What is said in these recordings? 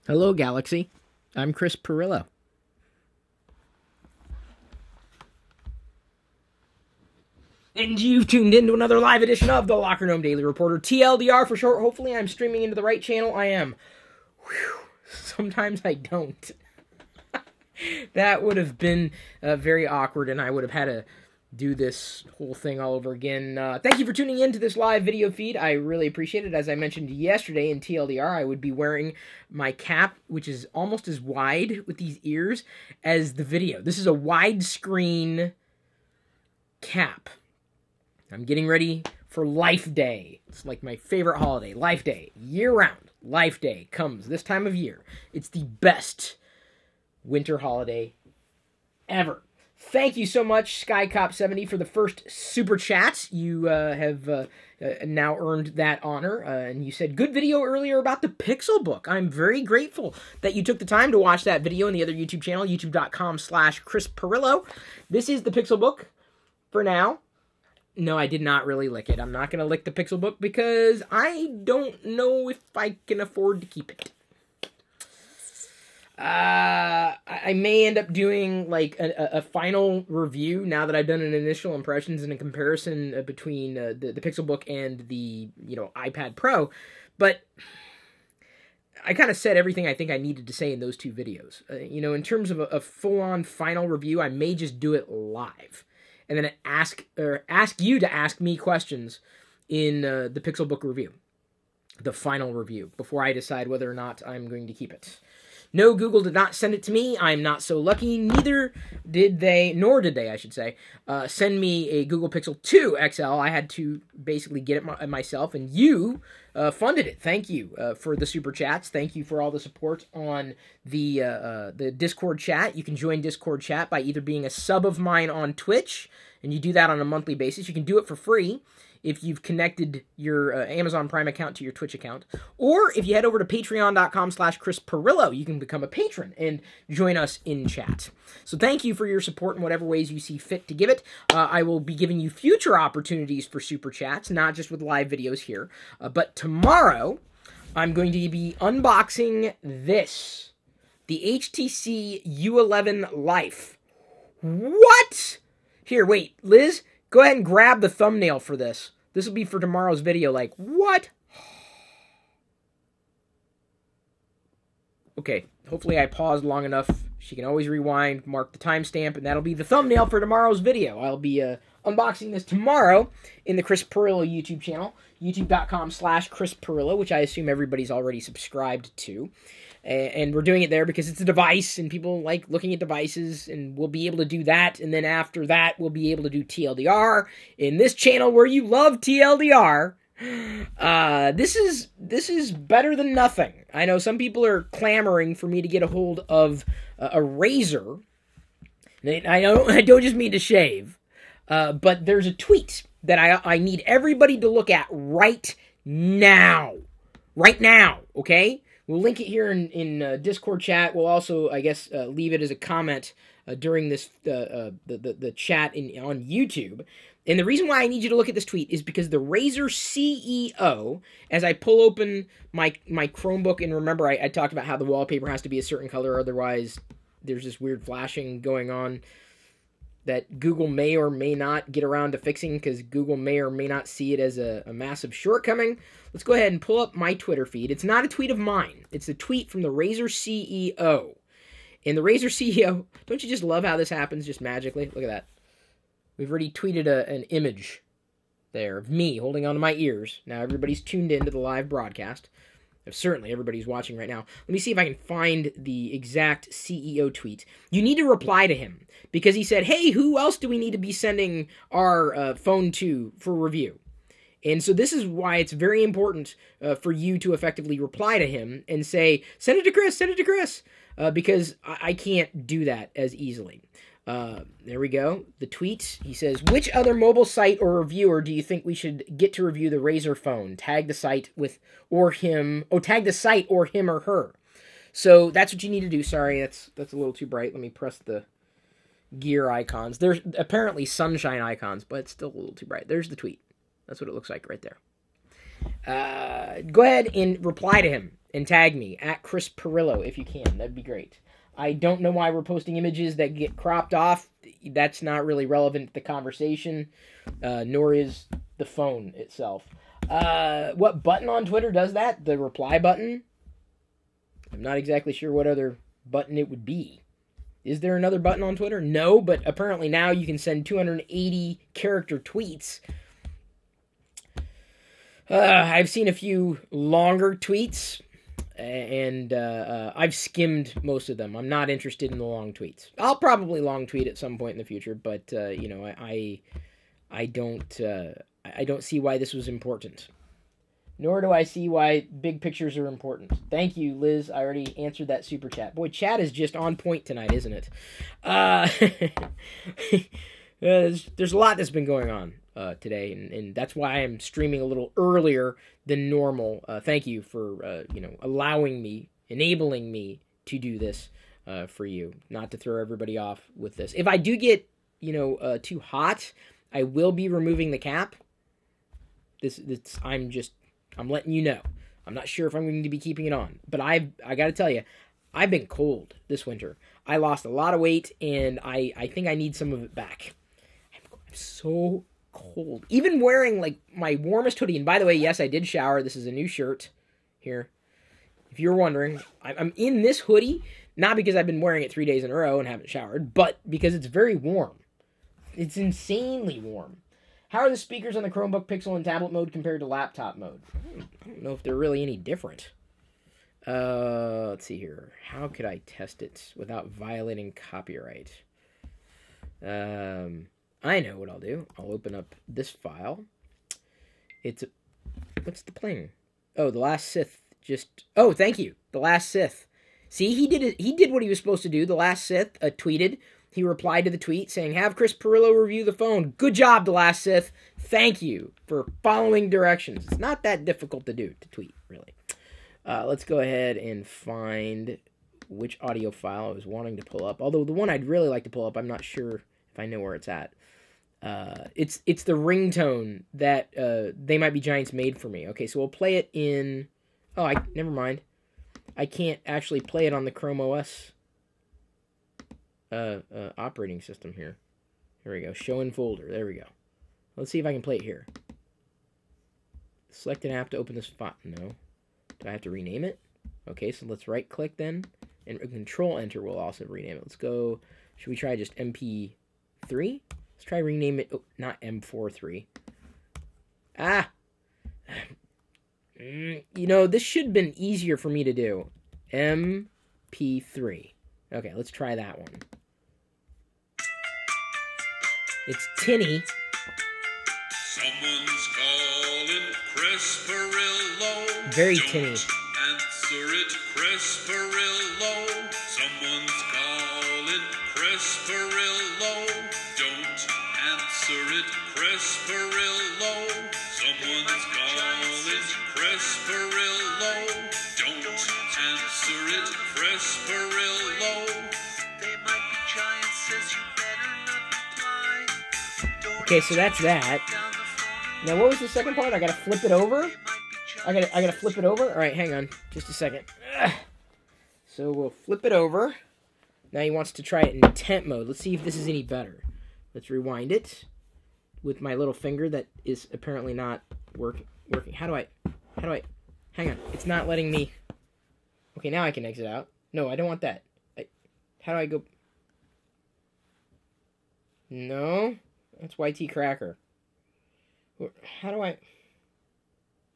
Hello, Galaxy. I'm Chris Pirillo. And you've tuned in to another live edition of the Lockergnome Daily Reporter, TLDR for short. Hopefully I'm streaming into the right channel. I am. Whew. Sometimes I don't. That would have been very awkward, and I would have had to do this whole thing all over again. Thank you for tuning in to this live video feed. I really appreciate it. As I mentioned yesterday in TLDR, I would be wearing my cap, which is almost as wide with these ears as the video. This is a widescreen cap. I'm getting ready for Life Day. It's like my favorite holiday, Life Day. Year-round, Life Day comes this time of year. It's the best winter holiday ever. Thank you so much, SkyCop70, for the first super chat. You have now earned that honor. And you said, good video earlier about the Pixel Book. I'm very grateful that you took the time to watch that video on the other YouTube channel, youtube.com/Chris Pirillo. This is the Pixel Book for now. No, I did not really lick it. I'm not going to lick the Pixel Book because I don't know if I can afford to keep it. I may end up doing like a final review now that I've done an initial impressions and a comparison between the Pixel Book and the iPad Pro, but I kind of said everything I think I needed to say in those two videos. In terms of a full-on final review, I may just do it live, and then ask you to ask me questions in the Pixel Book review, the final review, before I decide whether or not I'm going to keep it. No, Google did not send it to me. I'm not so lucky. Neither did they, nor did they, I should say, send me a Google Pixel 2 XL. I had to basically get it myself, and you funded it. Thank you for the super chats. Thank you for all the support on the Discord chat. You can join Discord chat by either being a sub of mine on Twitch, and you do that on a monthly basis. You can do it for free if you've connected your Amazon Prime account to your Twitch account. Or if you head over to patreon.com/Chris Pirillo, you can become a patron and join us in chat. So thank you for your support in whatever ways you see fit to give it. I will be giving you future opportunities for super chats, not just with live videos here. But tomorrow, I'm going to be unboxing this. The HTC U11 Life. What? Here, wait, Liz, go ahead and grab the thumbnail for this. This will be for tomorrow's video. Like, what? Okay, hopefully I paused long enough. She can always rewind, mark the timestamp, and that'll be the thumbnail for tomorrow's video. I'll be unboxing this tomorrow in the Chris Pirillo YouTube channel, youtube.com/Chris Pirillo, which I assume everybody's already subscribed to. And we're doing it there because it's a device, and people like looking at devices, and we'll be able to do that. And then after that, we'll be able to do TLDR in this channel where you love TLDR. This is better than nothing. I know some people are clamoring for me to get a hold of a Razer. I don't just mean to shave, but there's a tweet that I need everybody to look at right now. Right now, okay? We'll link it here in Discord chat. We'll also, I guess, leave it as a comment during this the chat on YouTube. And the reason why I need you to look at this tweet is because the Razer CEO, as I pull open my Chromebook, and remember I talked about how the wallpaper has to be a certain color, otherwise there's this weird flashing going on that Google may or may not get around to fixing because Google may or may not see it as a massive shortcoming. Let's go ahead and pull up my Twitter feed. It's not a tweet of mine. It's a tweet from the Razer CEO. And the Razer CEO, don't you just love how this happens just magically? Look at that. We've already tweeted an image there of me holding onto my ears. Now everybody's tuned in to the live broadcast. Certainly everybody's watching right now. Let me see if I can find the exact CEO tweet. You need to reply to him because he said, hey, who else do we need to be sending our phone to for review? And so this is why it's very important for you to effectively reply to him and say, send it to Chris, send it to Chris, because I can't do that as easily. There we go. The tweet, he says, which other mobile site or reviewer do you think we should get to review the Razer phone? Tag the site or him or her. So that's what you need to do. Sorry, that's a little too bright. Let me press the gear icons. There's apparently sunshine icons, but it's still a little too bright. There's the tweet. That's what it looks like right there. Go ahead and reply to him. And tag me, at Chris Pirillo, if you can. That'd be great. I don't know why we're posting images that get cropped off. That's not really relevant to the conversation, nor is the phone itself. What button on Twitter does that? The reply button? I'm not exactly sure what other button it would be. Is there another button on Twitter? No, but apparently now you can send 280 character tweets. I've seen a few longer tweets, and I've skimmed most of them. I'm not interested in the long tweets. I'll probably long tweet at some point in the future, but I don't see why this was important. Nor do I see why big pictures are important. Thank you, Liz. I already answered that super chat. Boy, chat is just on point tonight, isn't it? There's a lot that's been going on today, and that's why I'm streaming a little earlier than normal. Thank you for allowing me, enabling me to do this for you, not to throw everybody off with this. If I do get too hot, I will be removing the cap. I'm letting you know. I'm not sure if I'm going to be keeping it on, but I got to tell you, I've been cold this winter. I lost a lot of weight, and I think I need some of it back. I'm so cold. Even wearing like my warmest hoodie. And by the way, yes, I did shower. This is a new shirt here. If you're wondering, I'm in this hoodie, not because I've been wearing it 3 days in a row and haven't showered, but because it's very warm. It's insanely warm. How are the speakers on the Chromebook Pixel in tablet mode compared to laptop mode? I don't know if they're really any different. Let's see here. How could I test it without violating copyright? I know what I'll do. I'll open up this file. What's the pling? Oh, The Last Sith oh, thank you. The Last Sith. See, he did it. He did what he was supposed to do. The Last Sith tweeted. He replied to the tweet saying, "Have Chris Pirillo review the phone. Good job, The Last Sith. Thank you for following directions." It's not that difficult to do, to tweet, really. Let's go ahead and find which audio file I was wanting to pull up. Although the one I'd really like to pull up, I'm not sure if I know where it's at. It's the ringtone that They Might Be Giants made for me. Okay, so we'll play it in... Oh, never mind. I can't actually play it on the Chrome OS operating system here. Here we go. Show in folder. There we go. Let's see if I can play it here. Select an app to open this file. No. Do I have to rename it? Okay, so let's right click then. And Control Enter will also rename it. Let's go. Should we try just MP3? Let's try rename it. Oh, not M43. Ah! This should have been easier for me to do. MP3. Okay, let's try that one. It's tinny. Someone's calling Chris Pirillo. Very tinny. Answer it, Chris Pirillo. Someone's calling Chris Pirillo. Don't answer it, Chris Pirillo. Someone's calling Chris Pirillo. Don't answer it, Chris Pirillo. They might be giants, says you better not reply. Okay, so that's that. Now, what was the second part? I gotta flip it over? I gotta flip it over? Alright, hang on. Just a second. So we'll flip it over. Now he wants to try it in intent mode. Let's see if this is any better. Let's rewind it with my little finger that is apparently not working. How do I, hang on. It's not letting me. Okay, now I can exit out. No, I don't want that. How do I go? No, that's YT Cracker. How do I?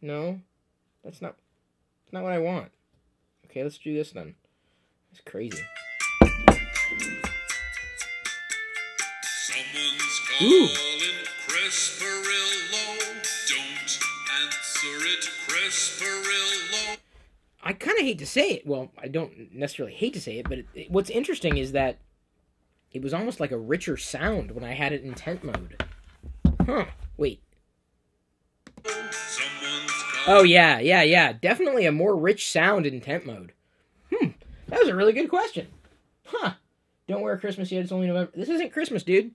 No, that's not what I want. Okay, let's do this then. It's crazy. Someone's calling Chris Pirillo. Don't answer it, Chris Pirillo. I kind of hate to say it. Well, I don't necessarily hate to say it, but what's interesting is that it was almost like a richer sound when I had it in intent mode. Huh. Wait. Oh, yeah. Definitely a more rich sound in intent mode. That was a really good question. Huh. Don't wear Christmas yet. It's only November. This isn't Christmas, dude.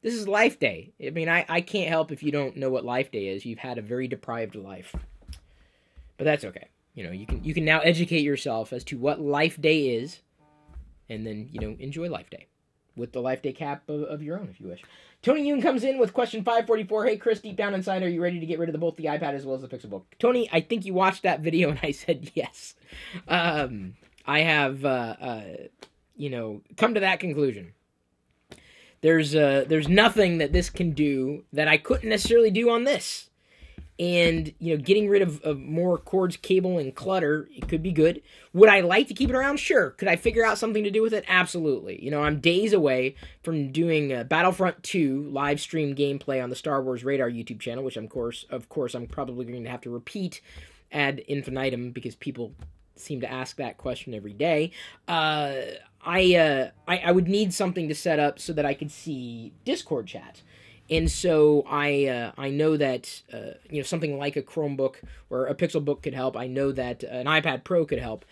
This is Life Day. I mean, I can't help if you don't know what Life Day is. You've had a very deprived life. But that's okay. you can now educate yourself as to what Life Day is, and then enjoy Life Day with the Life Day cap of your own if you wish. Tony Yoon comes in with question 544. Hey Chris, deep down inside, are you ready to get rid of both the iPad as well as the Pixelbook? Tony, I think you watched that video and I said yes. I have come to that conclusion. There's nothing that this can do that I couldn't necessarily do on this. And, getting rid of more cords, cable, and clutter, it could be good. Would I like to keep it around? Sure. Could I figure out something to do with it? Absolutely. I'm days away from doing Battlefront 2 live stream gameplay on the Star Wars Radar YouTube channel, which of course I'm probably going to have to repeat ad infinitum because people seem to ask that question every day. I would need something to set up so that I could see Discord chat. And so I know that something like a Chromebook or a Pixelbook could help. I know that an iPad Pro could help,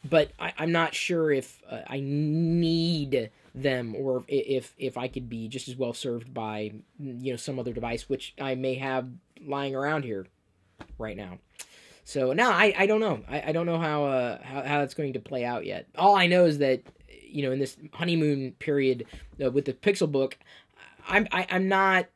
but I'm not sure if I need them or if I could be just as well served by some other device, which I may have lying around here right now. So now I don't know. I don't know how that's going to play out yet. All I know is that in this honeymoon period with the Pixelbook, I'm not,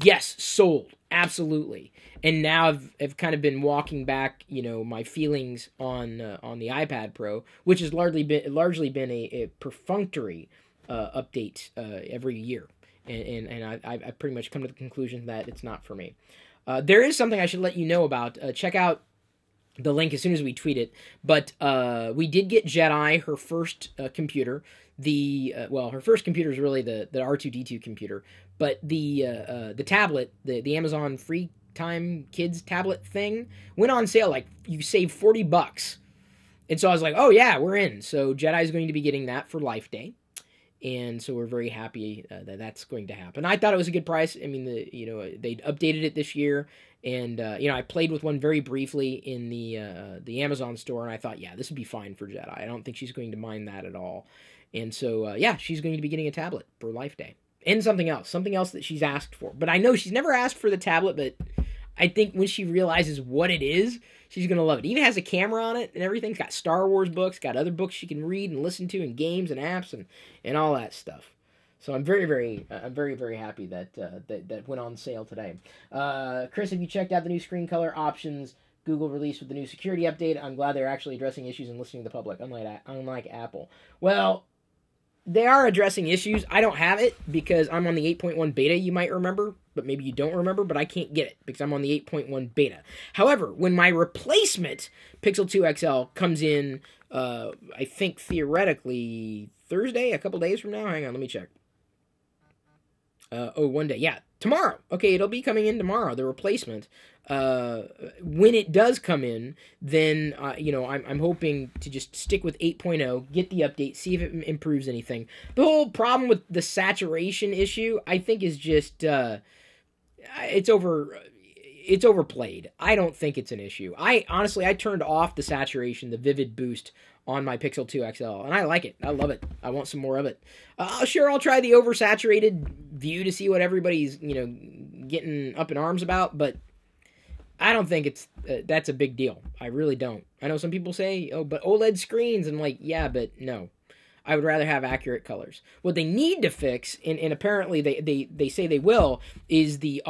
yes, sold, absolutely. And now I've kind of been walking back, my feelings on the iPad Pro, which has largely been a perfunctory update every year, and I've pretty much come to the conclusion that it's not for me. There is something I should let you know about. Check out the link as soon as we tweet it. But we did get Jedi her first computer. Her first computer is really the R2D2 computer, but the tablet, the Amazon Free Time Kids tablet thing went on sale. Like, you save $40, and so I was like, oh yeah, we're in. So Jedi is going to be getting that for Life Day, and so we're very happy that that's going to happen. I thought it was a good price. I mean, they updated it this year, and I played with one very briefly in the Amazon store, and I thought, yeah, this would be fine for Jedi. I don't think she's going to mind that at all. And so, she's going to be getting a tablet for Life Day. And something else that she's asked for. But I know she's never asked for the tablet, but I think when she realizes what it is, she's going to love it. It even has a camera on it and everything. It's got Star Wars books, got other books she can read and listen to, and games and apps and all that stuff. So I'm very, very happy that went on sale today. Chris, have you checked out the new screen color options Google released with the new security update? I'm glad they're actually addressing issues and listening to the public, unlike Apple. Well, they are addressing issues. I don't have it because I'm on the 8.1 beta, you might remember, but maybe you don't remember, but I can't get it because I'm on the 8.1 beta. However, when my replacement Pixel 2 XL comes in, I think theoretically Thursday, a couple days from now. Hang on, let me check. One day. Yeah, tomorrow. Okay, it'll be coming in tomorrow, the replacement. When it does come in, then, I'm hoping to just stick with 8.0, get the update, see if it improves anything. The whole problem with the saturation issue, I think, is just, it's overplayed. I don't think it's an issue. I turned off the saturation, the vivid boost, on my Pixel 2 XL, and I like it. I love it. I want some more of it. Sure, I'll try the oversaturated view to see what everybody's, getting up in arms about, but I don't think that's a big deal. I really don't. I know some people say, oh, but OLED screens, and I'm like, yeah, but no. I would rather have accurate colors. What they need to fix, and apparently they say they will, is the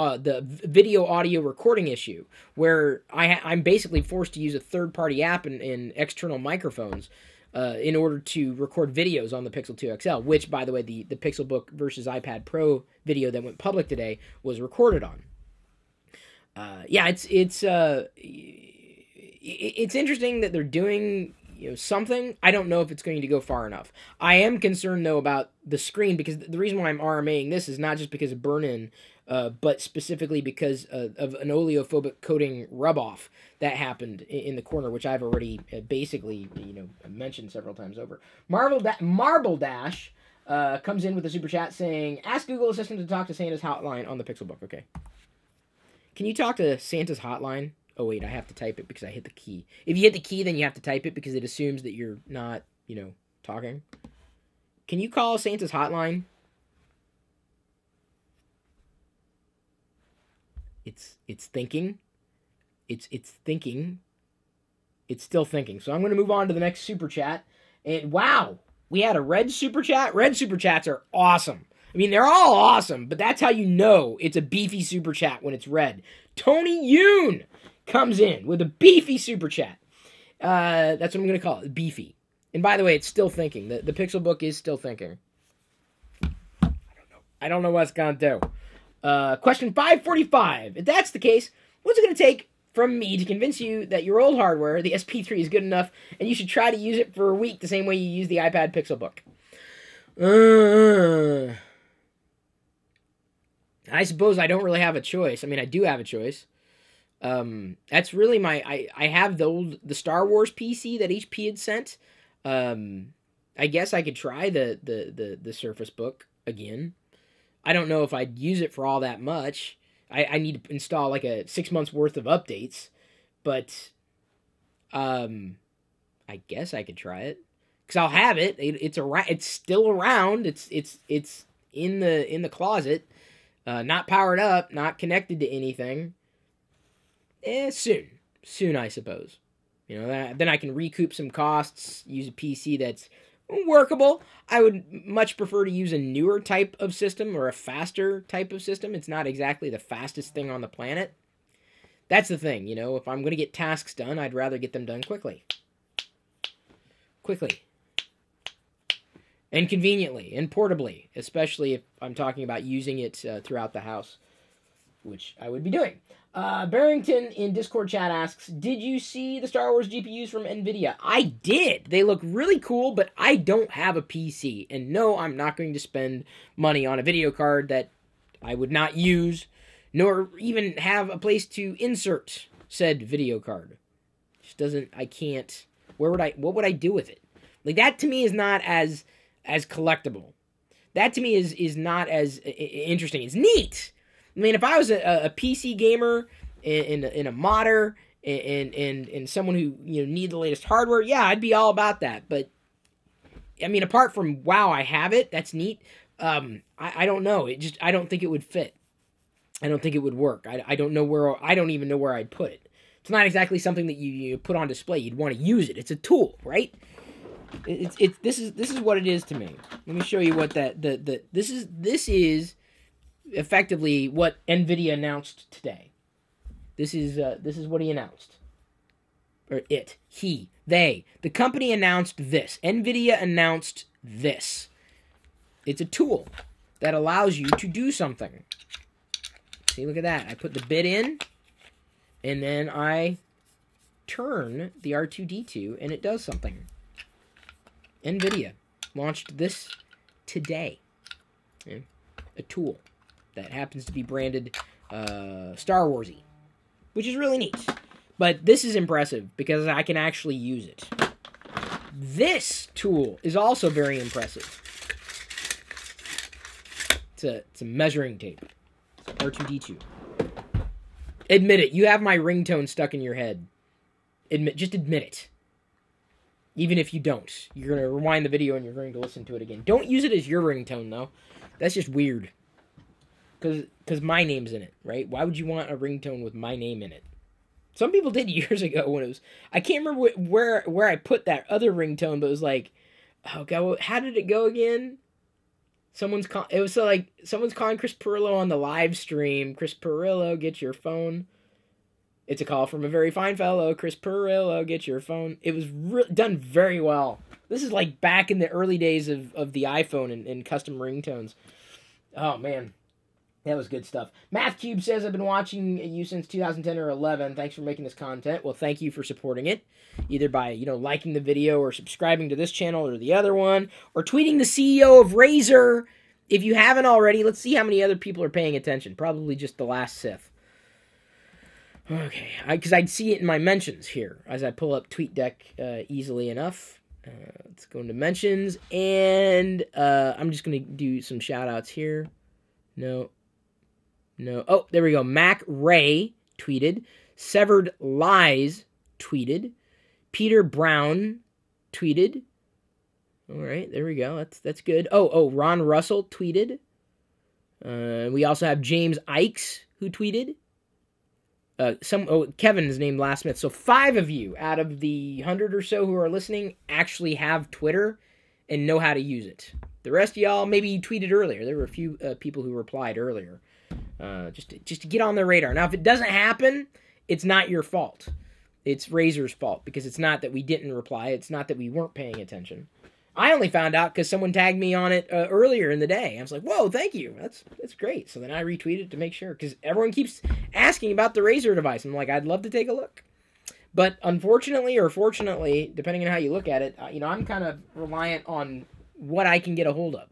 video audio recording issue, where I'm basically forced to use a third-party app and external microphones in order to record videos on the Pixel 2 XL, which, by the way, the Pixelbook versus iPad Pro video that went public today was recorded on. It's interesting that they're doing something. I don't know if it's going to go far enough. I am concerned, though, about the screen, because the reason why I'm RMAing this is not just because of burn-in, but specifically because of an oleophobic coating rub-off that happened in the corner, which I've already basically mentioned several times over. Marble Dash comes in with a super chat saying, ask Google Assistant to talk to Santa's hotline on the Pixelbook. Okay. Can you talk to Santa's hotline? Oh, wait, I have to type it because I hit the key. If you hit the key, then you have to type it because it assumes that you're not, talking. Can you call Santa's hotline? It's thinking. It's thinking. It's still thinking. So I'm going to move on to the next super chat. And wow, we had a red super chat. Red super chats are awesome. I mean, they're all awesome, but that's how you know it's a beefy super chat when it's red. Tony Yoon comes in with a beefy super chat. That's what I'm going to call it, beefy. And by the way, it's still thinking. The Pixel Book is still thinking. I don't know what it's going to do. Question 545. If that's the case, what's it going to take from me to convince you that your old hardware, the SP3, is good enough and you should try to use it for a week the same way you use the iPad Pixel Book? I suppose I don't really have a choice. I mean, I do have a choice. That's really I have the Star Wars PC that HP had sent. I guess I could try the Surface Book again. I don't know if I'd use it for all that much. I need to install like a 6 months worth of updates, but I guess I could try it because I'll have it. It's around. It's still around. It's in the closet. Not powered up, not connected to anything. Soon, I suppose. You know, then I can recoup some costs, use a PC that's workable. I would much prefer to use a newer type of system or a faster type of system. It's not exactly the fastest thing on the planet. That's the thing, you know, if I'm going to get tasks done, I'd rather get them done quickly. And conveniently, and portably, especially if I'm talking about using it throughout the house, which I would be doing. Barrington in Discord chat asks, did you see the Star Wars GPUs from NVIDIA? I did. They look really cool, but I don't have a PC. And no, I'm not going to spend money on a video card that I would not use, nor even have a place to insert said video card. Just doesn't, I can't, what would I do with it? Like, that to me is not as collectible. That to me is not as interesting. It's neat. I mean, if I was a PC gamer and a modder and someone who, you know, need the latest hardware, yeah, I'd be all about that. But I mean, apart from wow, I have it, that's neat. I don't know. I don't think it would fit. I don't think it would work. I don't even know where I'd put it. It's not exactly something that you put on display. You'd want to use it. It's a tool, right? This is what it is to me. Let me show you what this is effectively what NVIDIA announced today. This is what he announced. Or they. The company announced this. NVIDIA announced this. It's a tool that allows you to do something. See, look at that. I put the bit in, and then I turn the R2-D2, and it does something. NVIDIA launched this today. Okay? A tool that happens to be branded Star Warsy, which is really neat. But this is impressive because I can actually use it. This tool is also very impressive. It's a measuring tape. It's R2-D2. Admit it. You have my ringtone stuck in your head. Just admit it. Even if you don't. You're going to rewind the video and you're going to listen to it again. Don't use it as your ringtone, though. That's just weird. Because my name's in it, right? Why would you want a ringtone with my name in it? Some people did years ago when it was... I can't remember where I put that other ringtone, but it was like... Oh, God, how did it go again? Someone's calling Chris Pirillo on the live stream. Chris Pirillo, get your phone. It's a call from a very fine fellow. Chris Pirillo, get your phone. It was done very well. This is like back in the early days of the iPhone and custom ringtones. Oh, man. That was good stuff. MathCube says, I've been watching you since 2010 or 11. Thanks for making this content. Well, thank you for supporting it. Either by, liking the video or subscribing to this channel or the other one. Or tweeting the CEO of Razer. If you haven't already, let's see how many other people are paying attention. Probably just the last Sith. Okay, because I'd see it in my mentions here as I pull up TweetDeck easily enough. Let's go into mentions, and I'm just going to do some shout-outs here. No. Oh, there we go. Mac Ray tweeted. Severed Lies tweeted. Peter Brown tweeted. All right, there we go. That's good. Oh, Ron Russell tweeted. We also have James Ikes who tweeted. Kevin is named Last Smith. So 5 of you out of the 100 or so who are listening actually have Twitter and know how to use it. The rest of y'all, maybe you tweeted earlier. There were a few people who replied earlier. Just to get on their radar. Now, if it doesn't happen, it's not your fault. It's Razer's fault, because it's not that we didn't reply. It's not that we weren't paying attention. I only found out because someone tagged me on it earlier in the day. I was like, whoa, thank you. That's great. So then I retweeted to make sure, because everyone keeps asking about the Razer device. I'm like, I'd love to take a look. But unfortunately or fortunately, depending on how you look at it, I'm kind of reliant on what I can get a hold of.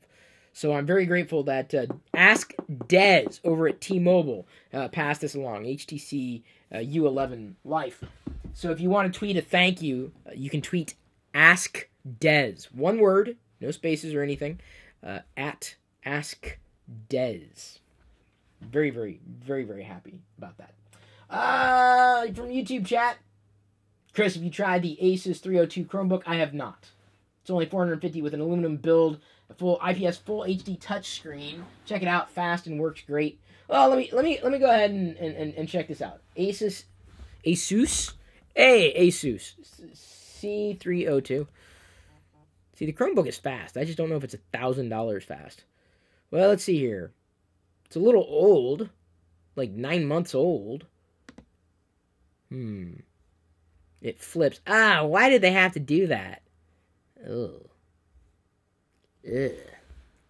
So I'm very grateful that Ask Dez over at T-Mobile passed this along, HTC U11 Life. So if you want to tweet a thank you, you can tweet Ask Dez. One word, no spaces or anything, at Ask Dez. Very, very, very, very happy about that. From YouTube chat, Chris, have you tried the Asus 302 Chromebook? I have not. It's only $450 with an aluminum build, a full IPS Full HD touchscreen. Check it out, fast and works great. Well, let me go ahead and check this out. Asus C302. See, the Chromebook is fast. I just don't know if it's $1,000 fast. Well, let's see here. It's a little old, like 9 months old. It flips. Why did they have to do that? Ugh.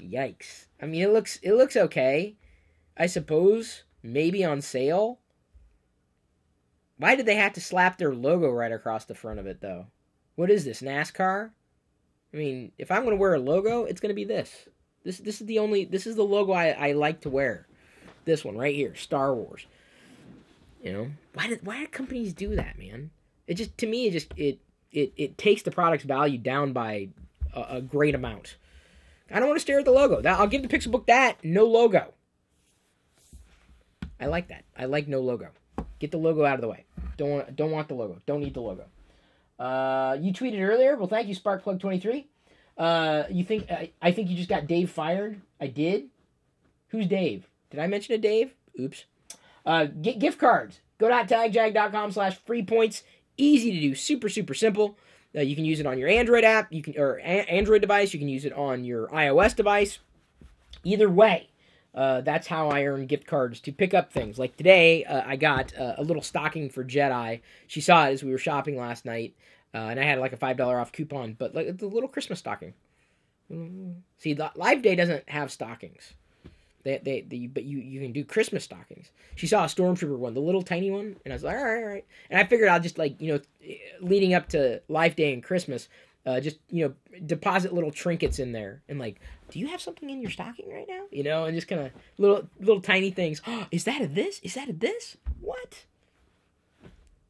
Yikes. I mean, it looks okay. I suppose maybe on sale. Why did they have to slap their logo right across the front of it, though? What is this, NASCAR? I mean, if I'm going to wear a logo, it's going to be this. This is the logo I like to wear. This one right here, Star Wars. You know, why do companies do that, man? It just, to me, it takes the product's value down by a great amount. I don't want to stare at the logo. I'll give the Pixelbook that, no logo. I like that. I like no logo. Get the logo out of the way. Don't want the logo. Don't need the logo. You tweeted earlier. Well, thank you, Sparkplug23. I think you just got Dave fired. I did. Who's Dave? Did I mention a Dave? Oops. Get gift cards. Go.tagjag.com/free points. Easy to do. Super, super simple. You can use it on your Android app, Android device. You can use it on your iOS device. Either way, that's how I earn gift cards to pick up things. Like today, I got a little stocking for Jedi. She saw it as we were shopping last night, and I had like a $5 off coupon. But like the little Christmas stocking. See, the Live Day doesn't have stockings. But you can do Christmas stockings. She saw a Stormtrooper one, the little tiny one, and I was like, all right. And I figured I'll just leading up to Life Day and Christmas, deposit little trinkets in there, and like, do you have something in your stocking right now? And just kind of little tiny things. Oh, is that a this? Is that a this? What?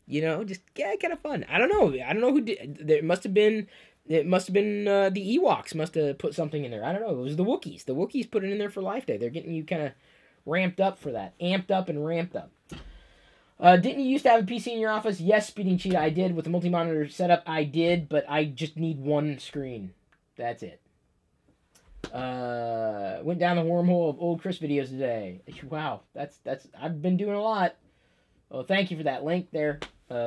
Just kind of fun. I don't know who did. It must have been the Ewoks must have put something in there. I don't know. It was the Wookiees. The Wookiees put it in there for Life Day. They're getting you kind of ramped up for that. Amped up and ramped up. Didn't you used to have a PC in your office? Yes, Speeding Cheetah, I did. With the multi-monitor setup, I did, but I just need one screen. That's it. Went down the wormhole of old Chris videos today. Wow, that's I've been doing a lot. Oh, thank you for that link there.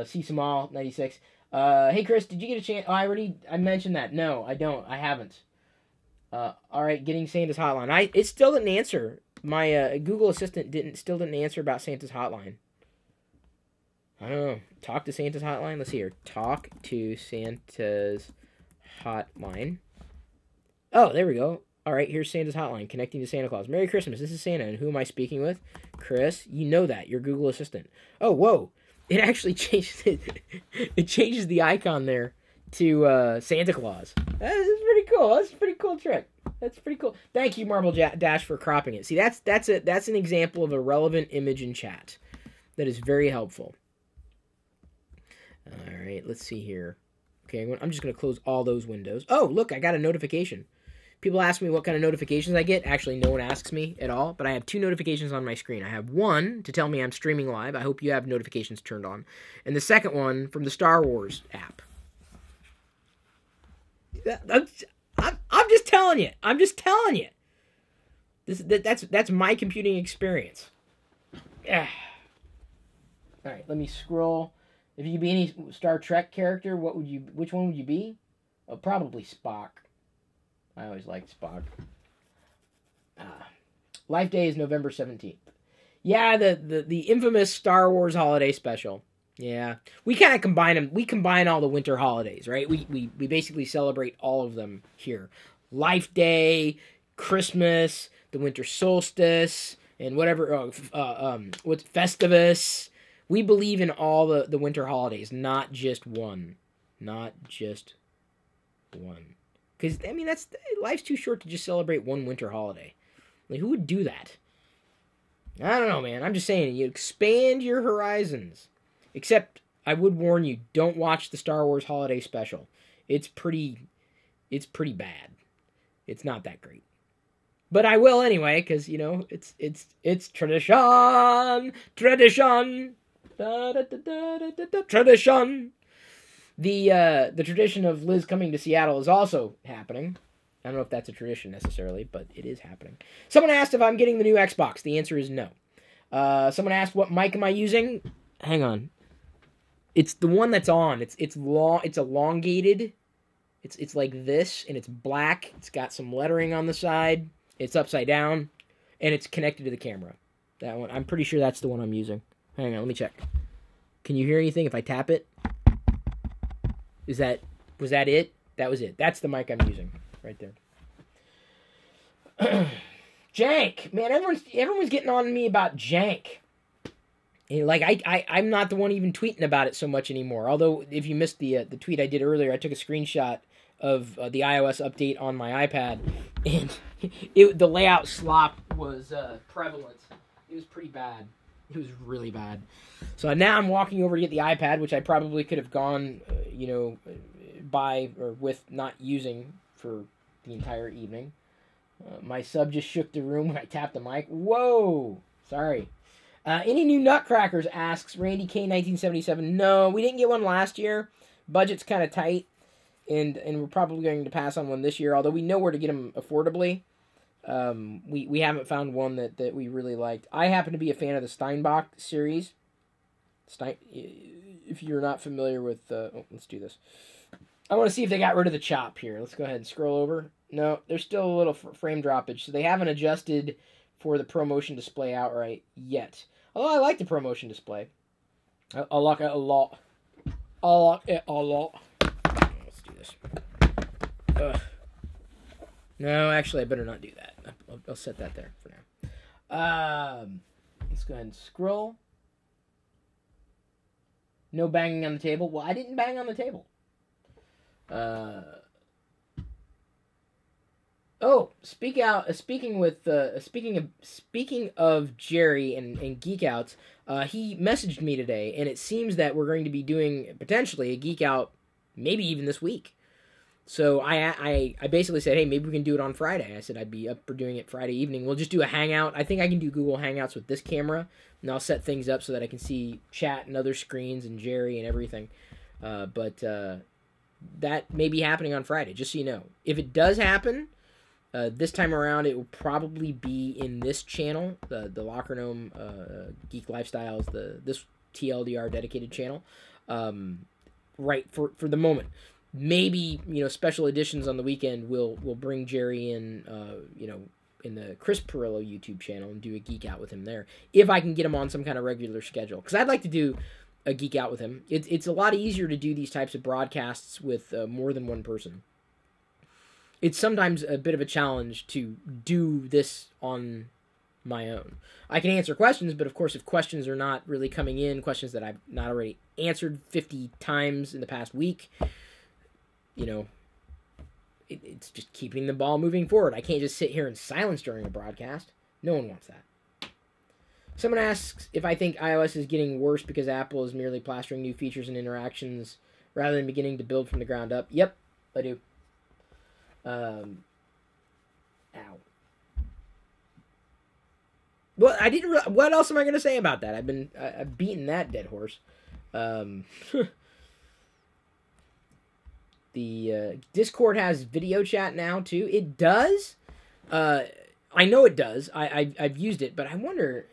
See Samal 96. Hey Chris, did you get a chance? Oh, I mentioned that. No, I don't. I haven't. All right, getting Santa's hotline. It still didn't answer. My Google Assistant still didn't answer about Santa's hotline. I don't know. Talk to Santa's hotline. Let's see here. Talk to Santa's hotline. Oh, there we go. All right, here's Santa's hotline. Connecting to Santa Claus. Merry Christmas. This is Santa, and who am I speaking with? Chris. You know that. Your Google Assistant. Oh, whoa. It actually changes it. It changes the icon there to Santa Claus. That's pretty cool. That's a pretty cool trick. That's pretty cool. Thank you, Marble Dash, for cropping it. See, that's an example of a relevant image in chat. That is very helpful. All right, let's see here. Okay, I'm just going to close all those windows. Oh, look, I got a notification. People ask me what kind of notifications I get. Actually, no one asks me at all, but I have 2 notifications on my screen. I have one to tell me I'm streaming live. I hope you have notifications turned on. And the second one from the Star Wars app. I'm just telling you. I'm just telling you. That's my computing experience. Yeah. All right, let me scroll. If you could be any Star Trek character, which one would you be? Oh, probably Spock. I always liked Spock. Life Day is November 17th. Yeah, the infamous Star Wars holiday special. Yeah. We kind of combine them. We combine all the winter holidays, right? We basically celebrate all of them here. Life Day, Christmas, the winter solstice, and whatever, what's Festivus. We believe in all the winter holidays, not just one. Not just one. Because, I mean, life's too short to just celebrate one winter holiday. Like, who would do that? I don't know, man. I'm just saying, you expand your horizons. Except, I would warn you, don't watch the Star Wars Holiday Special. It's pretty bad. It's not that great. But I will anyway, because, you know, it's tradition! Tradition! Tradition! The tradition of Liz coming to Seattle is also happening. I don't know if that's a tradition necessarily, but it is happening. Someone asked if I'm getting the new Xbox. The answer is no. Someone asked what mic am I using? Hang on. It's the one that's on. It's long. It's elongated. It's like this, and it's black. It's got some lettering on the side. It's upside down, and it's connected to the camera. That one. I'm pretty sure that's the one I'm using. Hang on, let me check. Can you hear anything if I tap it? Was that it? That was it. That's the mic I'm using right there. Jank, man, everyone's getting on me about jank. And like I'm not the one even tweeting about it so much anymore. Although if you missed the tweet I did earlier, I took a screenshot of the iOS update on my iPad, and the layout slop was prevalent. It was pretty bad. It was really bad. So now I'm walking over to get the iPad, which I probably could have gone, by or with not using for the entire evening. My sub just shook the room when I tapped the mic. Whoa! Sorry. Any new Nutcrackers, asks Randy K1977. No, we didn't get one last year. Budget's kind of tight, and we're probably going to pass on one this year, although we know where to get them affordably. We haven't found one that we really liked. I happen to be a fan of the Steinbach series. If you're not familiar with... let's do this. I want to see if they got rid of the chop here. Let's go ahead and scroll over. No, there's still a little frame droppage, so they haven't adjusted for the ProMotion display outright yet. Although I like the ProMotion display. I like it a lot. I like it a lot. Let's do this. No, actually, I better not do that. I'll set that there for now. Let's go ahead and scroll. No banging on the table. Well, I didn't bang on the table. Speaking of Jerry and Geek Outs, he messaged me today, and it seems that we're going to be doing potentially a Geek Out, maybe even this week. So I basically said, hey, maybe we can do it on Friday. I said I'd be up for doing it Friday evening. We'll just do a hangout. I think I can do Google Hangouts with this camera, and I'll set things up so that I can see chat and other screens and Jerry and everything. But that may be happening on Friday, just so you know. If it does happen, this time around, it will probably be in this channel, the Lockergnome Geek Lifestyles, this TLDR dedicated channel, right for the moment. Maybe, special editions on the weekend will bring Jerry in, in the Chris Pirillo YouTube channel and do a Geek Out with him there, if I can get him on some kind of regular schedule. Because I'd like to do a Geek Out with him. It's a lot easier to do these types of broadcasts with more than one person. It's sometimes a bit of a challenge to do this on my own. I can answer questions, but of course, if questions are not really coming in, questions that I've not already answered 50 times in the past week, it's just keeping the ball moving forward. I can't just sit here in silence during a broadcast. No one wants that. Someone asks if I think iOS is getting worse because Apple is merely plastering new features and interactions rather than beginning to build from the ground up. Yep, I do. Ow. Well, I didn't. What else am I going to say about that? I've beaten that dead horse. The Discord has video chat now too. It does. I know it does. I've used it, but I wonder.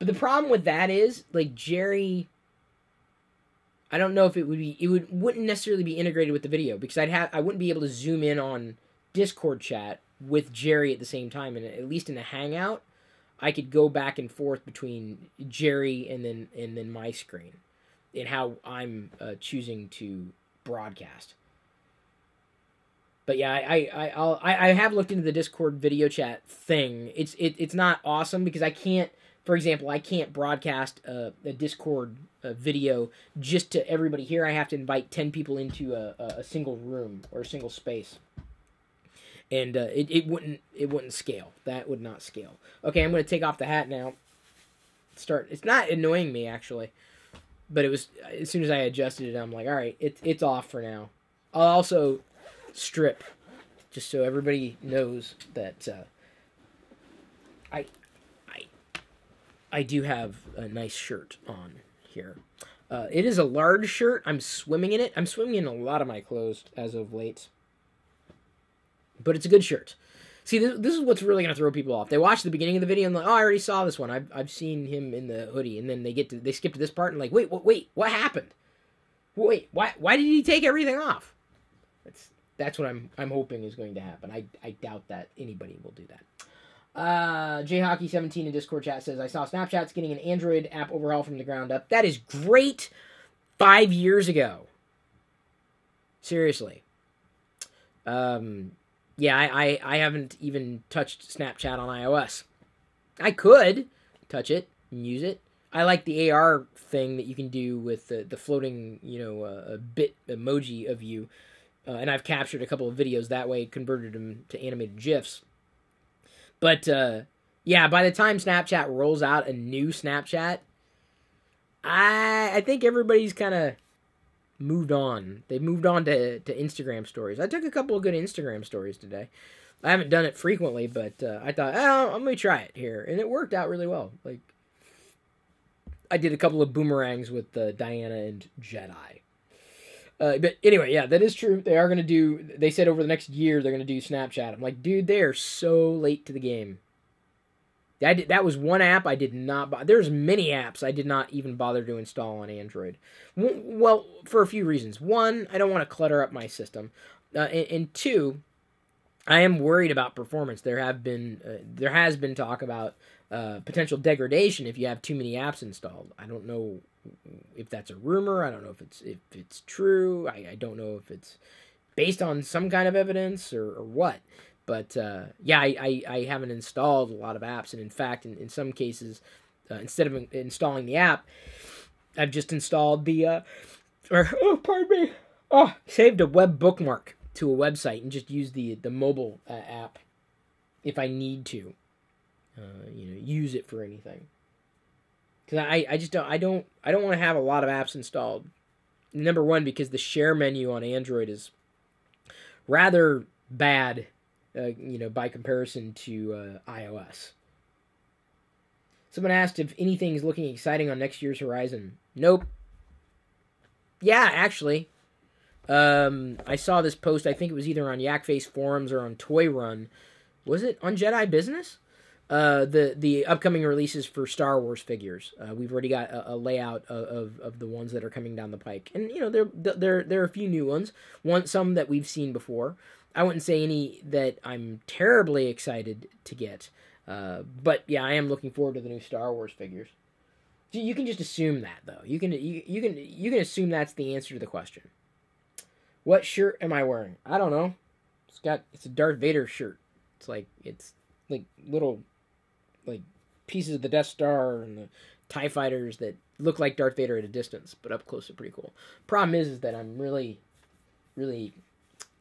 But the problem with that is, like, Jerry, I don't know if wouldn't necessarily be integrated with the video, because I wouldn't be able to zoom in on Discord chat with Jerry at the same time, and at least in a Hangout, I could go back and forth between Jerry and then my screen, and how I'm choosing to broadcast. But yeah, I have looked into the Discord video chat thing. It's not awesome because I can't, for example, I can't broadcast a Discord video just to everybody here. I have to invite 10 people into a single room or a single space. And it wouldn't scale. That would not scale. Okay, I'm going to take off the hat now. It's not annoying me, actually. But it was, as soon as I adjusted it, I'm like, all right, it's off for now. I'll also strip, just so everybody knows that I do have a nice shirt on here. It is a large shirt. I'm swimming in it. I'm swimming in a lot of my clothes as of late. But it's a good shirt. See, this is what's really going to throw people off. They watch the beginning of the video and like, oh, I already saw this one. I've seen him in the hoodie. And then they skip to this part and like, wait, what happened? Wait, why did he take everything off? That's what I'm hoping is going to happen. I doubt that anybody will do that. JHockey17 in Discord chat says, I saw Snapchat's getting an Android app overhaul from the ground up. That is great. 5 years ago. Seriously. Yeah, I haven't even touched Snapchat on iOS. I could touch it and use it. I like the AR thing that you can do with the floating, bit emoji of you. And I've captured a couple of videos that way, converted them to animated GIFs. But, yeah, by the time Snapchat rolls out a new Snapchat, I think everybody's kind of moved on. They've moved on to Instagram stories. I took a couple of good Instagram stories today. I haven't done it frequently, but I thought, I'm going to try it here. And it worked out really well. Like, I did a couple of boomerangs with Diana and Jedi. But anyway, yeah, that is true. They said over the next year they're going to do Snapchat. I'm like, dude, they are so late to the game. That was one app I did not... There's many apps I did not even bother to install on Android. Well, for a few reasons. One, I don't want to clutter up my system. And two, I am worried about performance. There has been talk about potential degradation if you have too many apps installed. I don't know if that's a rumor. I don't know if it's true. I don't know if it's based on some kind of evidence or what. But, yeah, I haven't installed a lot of apps. And, in fact, in some cases, instead of installing the app, I've just installed saved a web bookmark to a website and just use the mobile app if I need to, use it for anything. Because I don't want to have a lot of apps installed. Number one, because the share menu on Android is rather bad. By comparison to iOS. Someone asked if anything is looking exciting on next year's horizon. Nope. Yeah, actually. I saw this post, I think it was either on Yakface forums or on Toy Run. Was it on Jedi Business? The upcoming releases for Star Wars figures. We've already got a layout of the ones that are coming down the pike. And, there are a few new ones. Some that we've seen before. I wouldn't say any that I'm terribly excited to get. But, yeah, I am looking forward to the new Star Wars figures. You can just assume that, though. You can assume that's the answer to the question. What shirt am I wearing? I don't know. It's a Darth Vader shirt. It's like little pieces of the Death Star and the TIE fighters that look like Darth Vader at a distance, but up close are pretty cool. Problem is that I'm really, really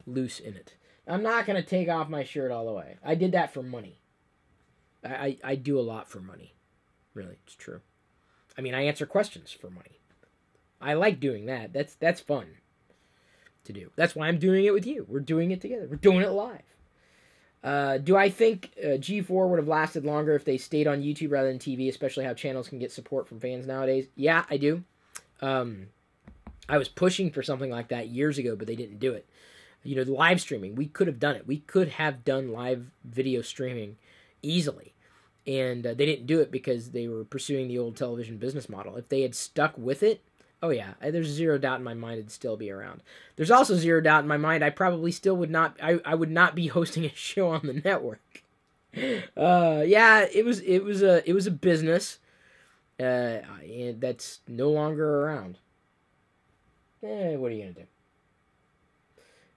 loose in it. I'm not going to take off my shirt all the way. I did that for money. I do a lot for money. Really, it's true. I mean, I answer questions for money. I like doing that. That's fun to do. That's why I'm doing it with you. We're doing it together. We're doing it live. Do I think G4 would have lasted longer if they stayed on YouTube rather than TV, especially how channels can get support from fans nowadays? Yeah, I do. I was pushing for something like that years ago, but they didn't do it. The live streaming, we could have done it. We could have done live video streaming easily. And they didn't do it because they were pursuing the old television business model. If they had stuck with it, oh yeah, there's zero doubt in my mind it'd still be around. There's also zero doubt in my mind I probably still would not. I would not be hosting a show on the network. Yeah, it was a business, and that's no longer around. What are you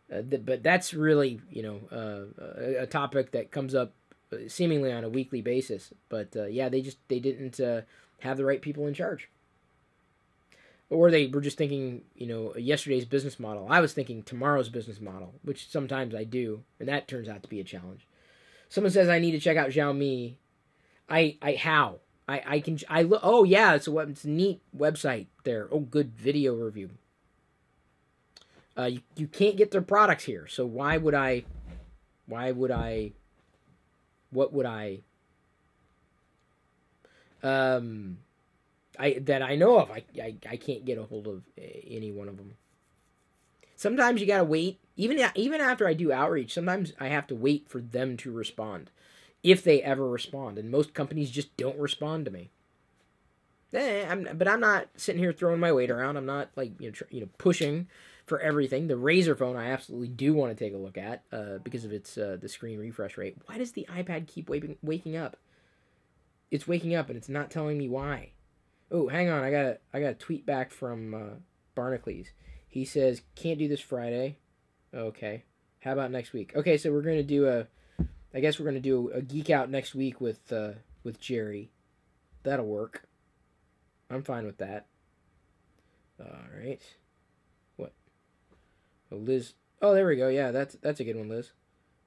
gonna do? But that's really, a topic that comes up seemingly on a weekly basis. But yeah, they didn't have the right people in charge, or they were just thinking, yesterday's business model. I was thinking tomorrow's business model, which sometimes I do, and that turns out to be a challenge. Someone says I need to check out Xiaomi. How? Oh yeah, it's a neat website there. Oh, good video review. You can't get their products here, so why would I? What would I? That I know of, I can't get a hold of any one of them. Sometimes you gotta wait, even after I do outreach. Sometimes I have to wait for them to respond, if they ever respond, and most companies just don't respond to me. But I'm not sitting here throwing my weight around. I'm not like pushing for everything. The Razer phone I absolutely do want to take a look at because of its the screen refresh rate. Why does the iPad keep waking up? It's waking up and it's not telling me why. Oh, hang on. I got a tweet back from Barnacles. He says can't do this Friday. Okay. How about next week? Okay, so we're gonna do I guess we're gonna do a geek out next week with Jerry. That'll work. I'm fine with that. All right. What? Oh, Liz. Oh, there we go. Yeah, that's a good one, Liz.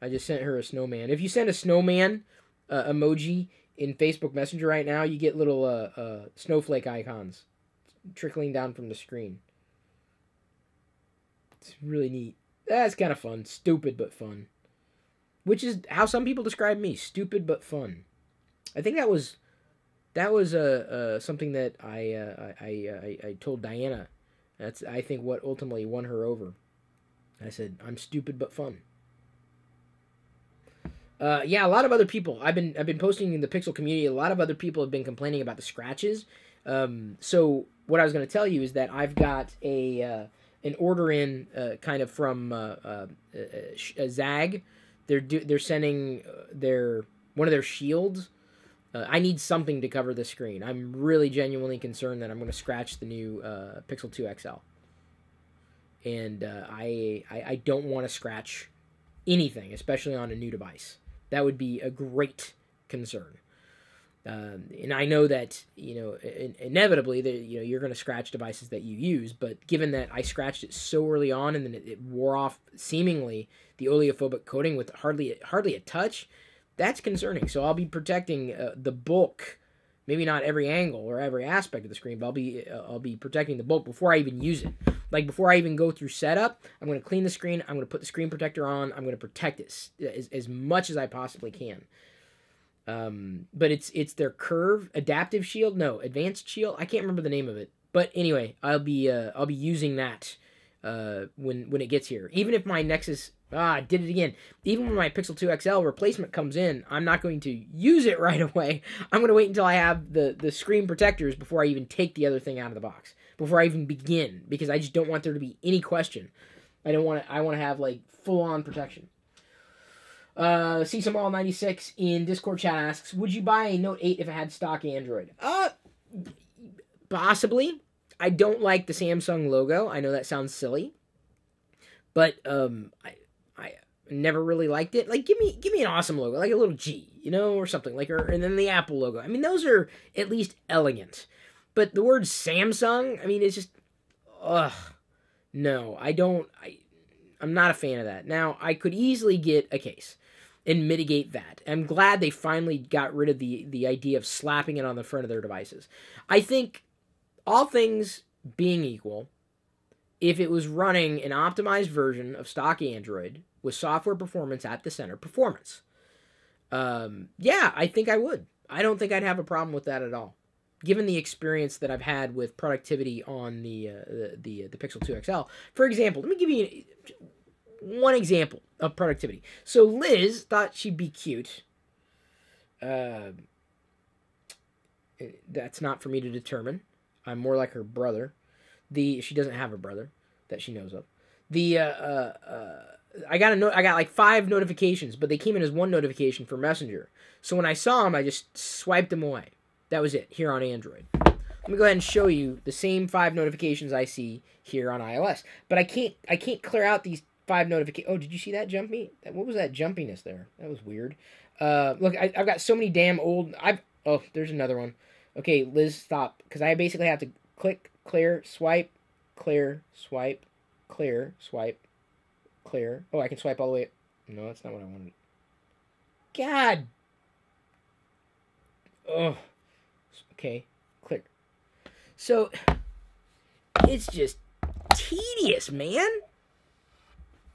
I just sent her a snowman. If you send a snowman emoji in Facebook Messenger right now, you get little snowflake icons trickling down from the screen. It's really neat. That's kind of fun. Stupid but fun. Which is how some people describe me. Stupid but fun. I think that was something that I told Diana. That's, I think, what ultimately won her over. I said, I'm stupid but fun. Yeah, a lot of other people. I've been posting in the Pixel community. A lot of other people have been complaining about the scratches. So what I was going to tell you is that I've got an order in kind of from Zag. They're sending one of their shields. I need something to cover the screen. I'm really genuinely concerned that I'm going to scratch the new Pixel 2 XL. And I don't want to scratch anything, especially on a new device. That would be a great concern. And I know that, inevitably, that you're going to scratch devices that you use, but given that I scratched it so early on and then it wore off seemingly the oleophobic coating with hardly a touch, that's concerning. So I'll be protecting the bulk, maybe not every angle or every aspect of the screen, but I'll be protecting the bulk before I even use it. Like before I even go through setup, I'm going to clean the screen. I'm going to put the screen protector on. I'm going to protect it as much as I possibly can. But it's their curve adaptive shield. No, advanced shield. I can't remember the name of it. But anyway, I'll be using that when it gets here. Even if my Nexus I did it again. Even when my Pixel 2 XL replacement comes in, I'm not going to use it right away. I'm going to wait until I have the screen protectors before I even take the other thing out of the box. Before I even begin, because I just don't want there to be any question. I want to have like full on protection. See some all 96 in Discord chat asks, would you buy a Note 8 if it had stock Android? Possibly. I don't like the Samsung logo. I know that sounds silly, but I never really liked it. Like give me an awesome logo, like a little G, or something like, and then the Apple logo. I mean, those are at least elegant. But the word Samsung, I mean, it's just, no, I'm not a fan of that. Now, I could easily get a case and mitigate that. I'm glad they finally got rid of the idea of slapping it on the front of their devices. I think, all things being equal, if it was running an optimized version of stock Android with software performance at the center, yeah, I think I would. I don't think I'd have a problem with that at all. Given the experience that I've had with productivity on the Pixel 2 XL. For example, let me give you one example of productivity. So Liz thought she'd be cute. That's not for me to determine. I'm more like her brother. She doesn't have a brother that she knows of. I got like 5 notifications, but they came in as 1 notification for Messenger. So when I saw them, I just swiped them away. That was it here on Android. Let me go ahead and show you the same 5 notifications I see here on iOS. But I can't clear out these 5 notifications. Oh, did you see that jumpy? What was that jumpiness there? That was weird. Look, I've got so many damn old. Oh, there's another one. Okay, Liz, stop, because I basically have to click, clear, swipe, clear, swipe, clear, swipe, clear. Oh, I can swipe all the way. No, that's not what I wanted. God. Oh. Okay, clear. So, it's just tedious, man.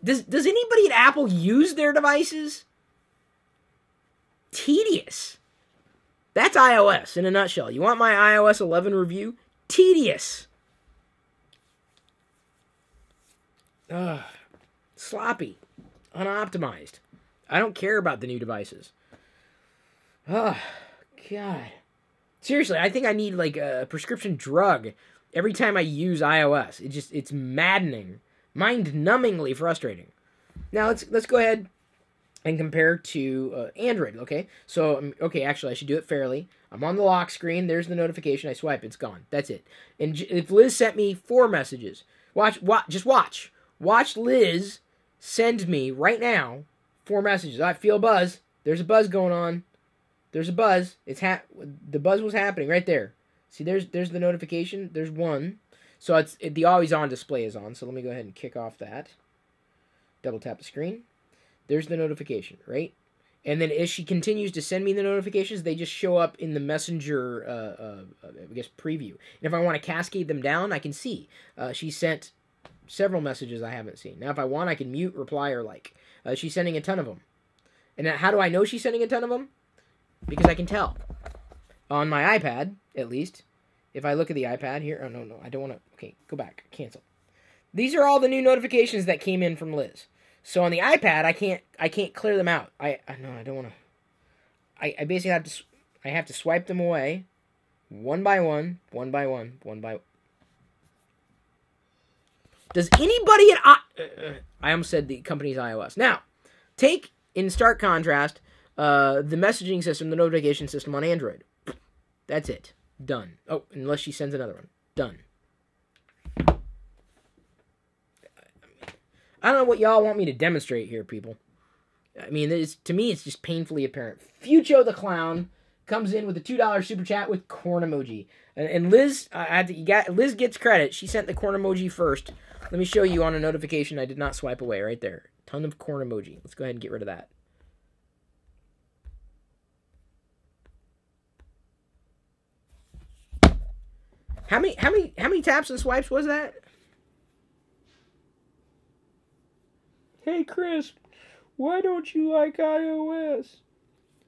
Does anybody at Apple use their devices? Tedious. That's iOS in a nutshell. You want my iOS 11 review? Tedious. Sloppy. Unoptimized. I don't care about the new devices. Oh, God. Seriously, I think I need like a prescription drug every time I use iOS. It's maddening. Mind-numbingly frustrating. Now, let's go ahead and compare to Android, okay? So, okay, actually, I should do it fairly. I'm on the lock screen. There's the notification. I swipe. It's gone. That's it. And if Liz sent me 4 messages, just watch. Watch Liz send me, right now, 4 messages. I feel a buzz. There's a buzz going on. There's a buzz. The buzz was happening right there. See, there's the notification. There's 1. So the always on display is on. So let me go ahead and kick off that. Double tap the screen. There's the notification, right? And then as she continues to send me the notifications, they just show up in the Messenger, I guess, preview. And if I want to cascade them down, I can see. She sent several messages I haven't seen. Now, if I want, I can mute, reply, or like. She's sending a ton of them. And how do I know she's sending a ton of them? Because I can tell. On my iPad, at least. If I look at the iPad here. Oh, no, I don't want to. Okay, go back. Cancel. These are all the new notifications that came in from Liz. So on the iPad, I can't clear them out. I don't want to. I basically have to swipe them away, one by one. Does anybody at I almost said the company's iOS. Now, take in stark contrast the messaging system, the notification system on Android. That's it. Done. Oh, unless she sends another one. Done. I don't know what y'all want me to demonstrate here, people. I mean, to me, it's just painfully apparent. Fucho the Clown comes in with a $2 super chat with corn emoji. And Liz, Liz gets credit. She sent the corn emoji first. Let me show you on a notification I did not swipe away right there. Ton of corn emoji. Let's go ahead and get rid of that. How many taps and swipes was that? Hey, Chris, why don't you like iOS?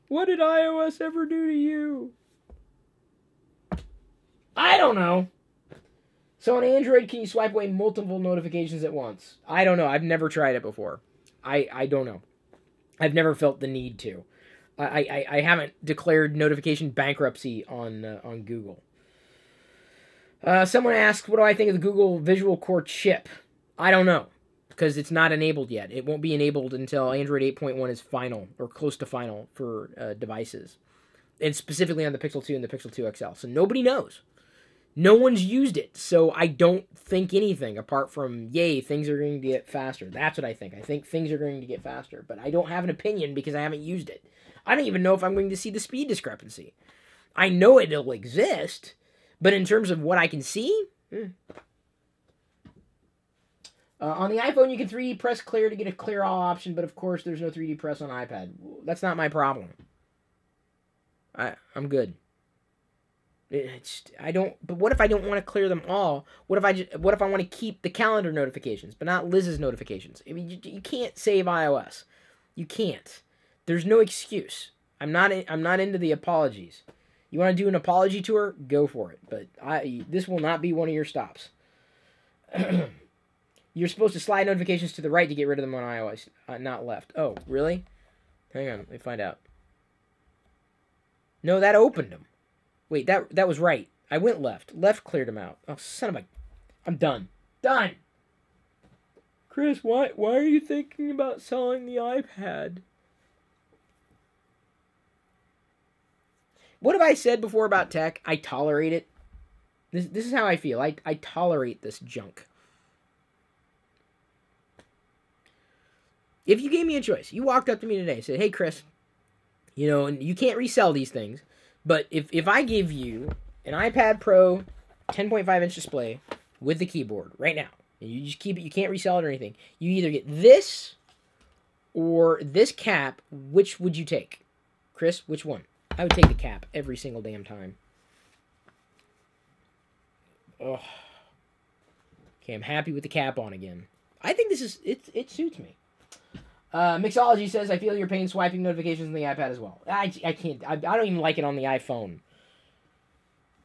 What did iOS ever do to you? I don't know. So on Android, can you swipe away multiple notifications at once? I don't know. I've never tried it before. I don't know. I've never felt the need to. I haven't declared notification bankruptcy on Google. Someone asked, what do I think of the Google Visual Core chip? I don't know, because it's not enabled yet. It won't be enabled until Android 8.1 is final, or close to final, for devices. And specifically on the Pixel 2 and the Pixel 2 XL. So nobody knows. No one's used it, so I don't think anything apart from, yay, things are going to get faster. That's what I think. I think things are going to get faster, but I don't have an opinion because I haven't used it. I don't even know if I'm going to see the speed discrepancy. I know it'll exist, but in terms of what I can see, on the iPhone, you can 3D press clear to get a clear all option, but of course, there's no 3D press on iPad. That's not my problem. I'm good. But what if I don't want to clear them all? What if I want to keep the calendar notifications, but not Liz's notifications? I mean, you can't save iOS. You can't. There's no excuse. I'm not into the apologies. You want to do an apology tour? Go for it. But this will not be one of your stops. You're supposed to slide notifications to the right to get rid of them on iOS, not left. Oh, really? Hang on, let me find out. No, that opened them. Wait, that was right. I went left. Left cleared him out. Oh, son of a... I'm done. Done! Chris, why are you thinking about selling the iPad? What have I said before about tech? I tolerate it. This is how I feel. I tolerate this junk. If you gave me a choice, you walked up to me today and said, hey, Chris, you know, and you can't resell these things, but if I give you an iPad Pro 10.5-inch display with the keyboard right now, and you just keep it, you can't resell it or anything, you either get this or this cap, which would you take? Chris, which one? I would take the cap every single damn time. Oh. Okay, I'm happy with the cap on again. I think this is, it suits me. Mixology says, I feel your pain swiping notifications on the iPad as well. I can't, I don't even like it on the iPhone.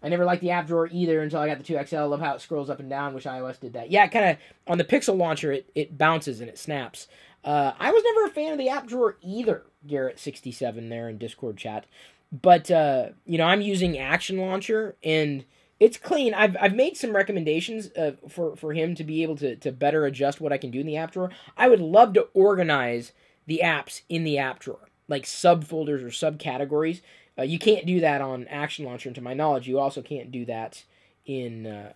I never liked the app drawer either until I got the 2XL. I love how it scrolls up and down. Wish iOS did that. Yeah, it kind of, on the Pixel launcher, it bounces and it snaps. I was never a fan of the app drawer either, Garrett67 there in Discord chat. But, you know, I'm using Action Launcher, and it's clean. I've made some recommendations for him to be able to better adjust what I can do in the app drawer. I would love to organize the apps in the app drawer, like subfolders or subcategories. You can't do that on Action Launcher, and to my knowledge, you also can't do that in the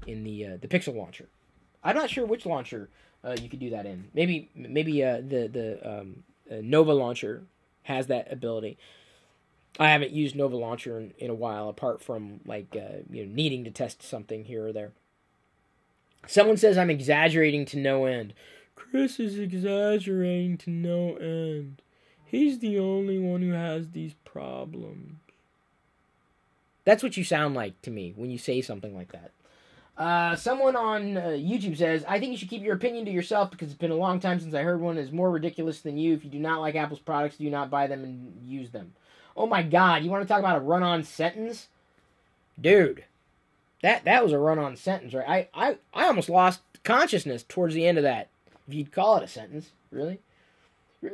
Pixel launcher. I'm not sure which launcher you could do that in. Maybe the Nova launcher has that ability. I haven't used Nova Launcher in a while, apart from like you know, needing to test something here or there. Someone says I'm exaggerating to no end. Chris is exaggerating to no end. He's the only one who has these problems. That's what you sound like to me when you say something like that. Someone on YouTube says, I think you should keep your opinion to yourself because it's been a long time since I heard one that is more ridiculous than you. If you do not like Apple's products, do not buy them and use them. Oh my God, you want to talk about a run-on sentence? Dude, that was a run-on sentence, right? I almost lost consciousness towards the end of that, if you'd call it a sentence, really.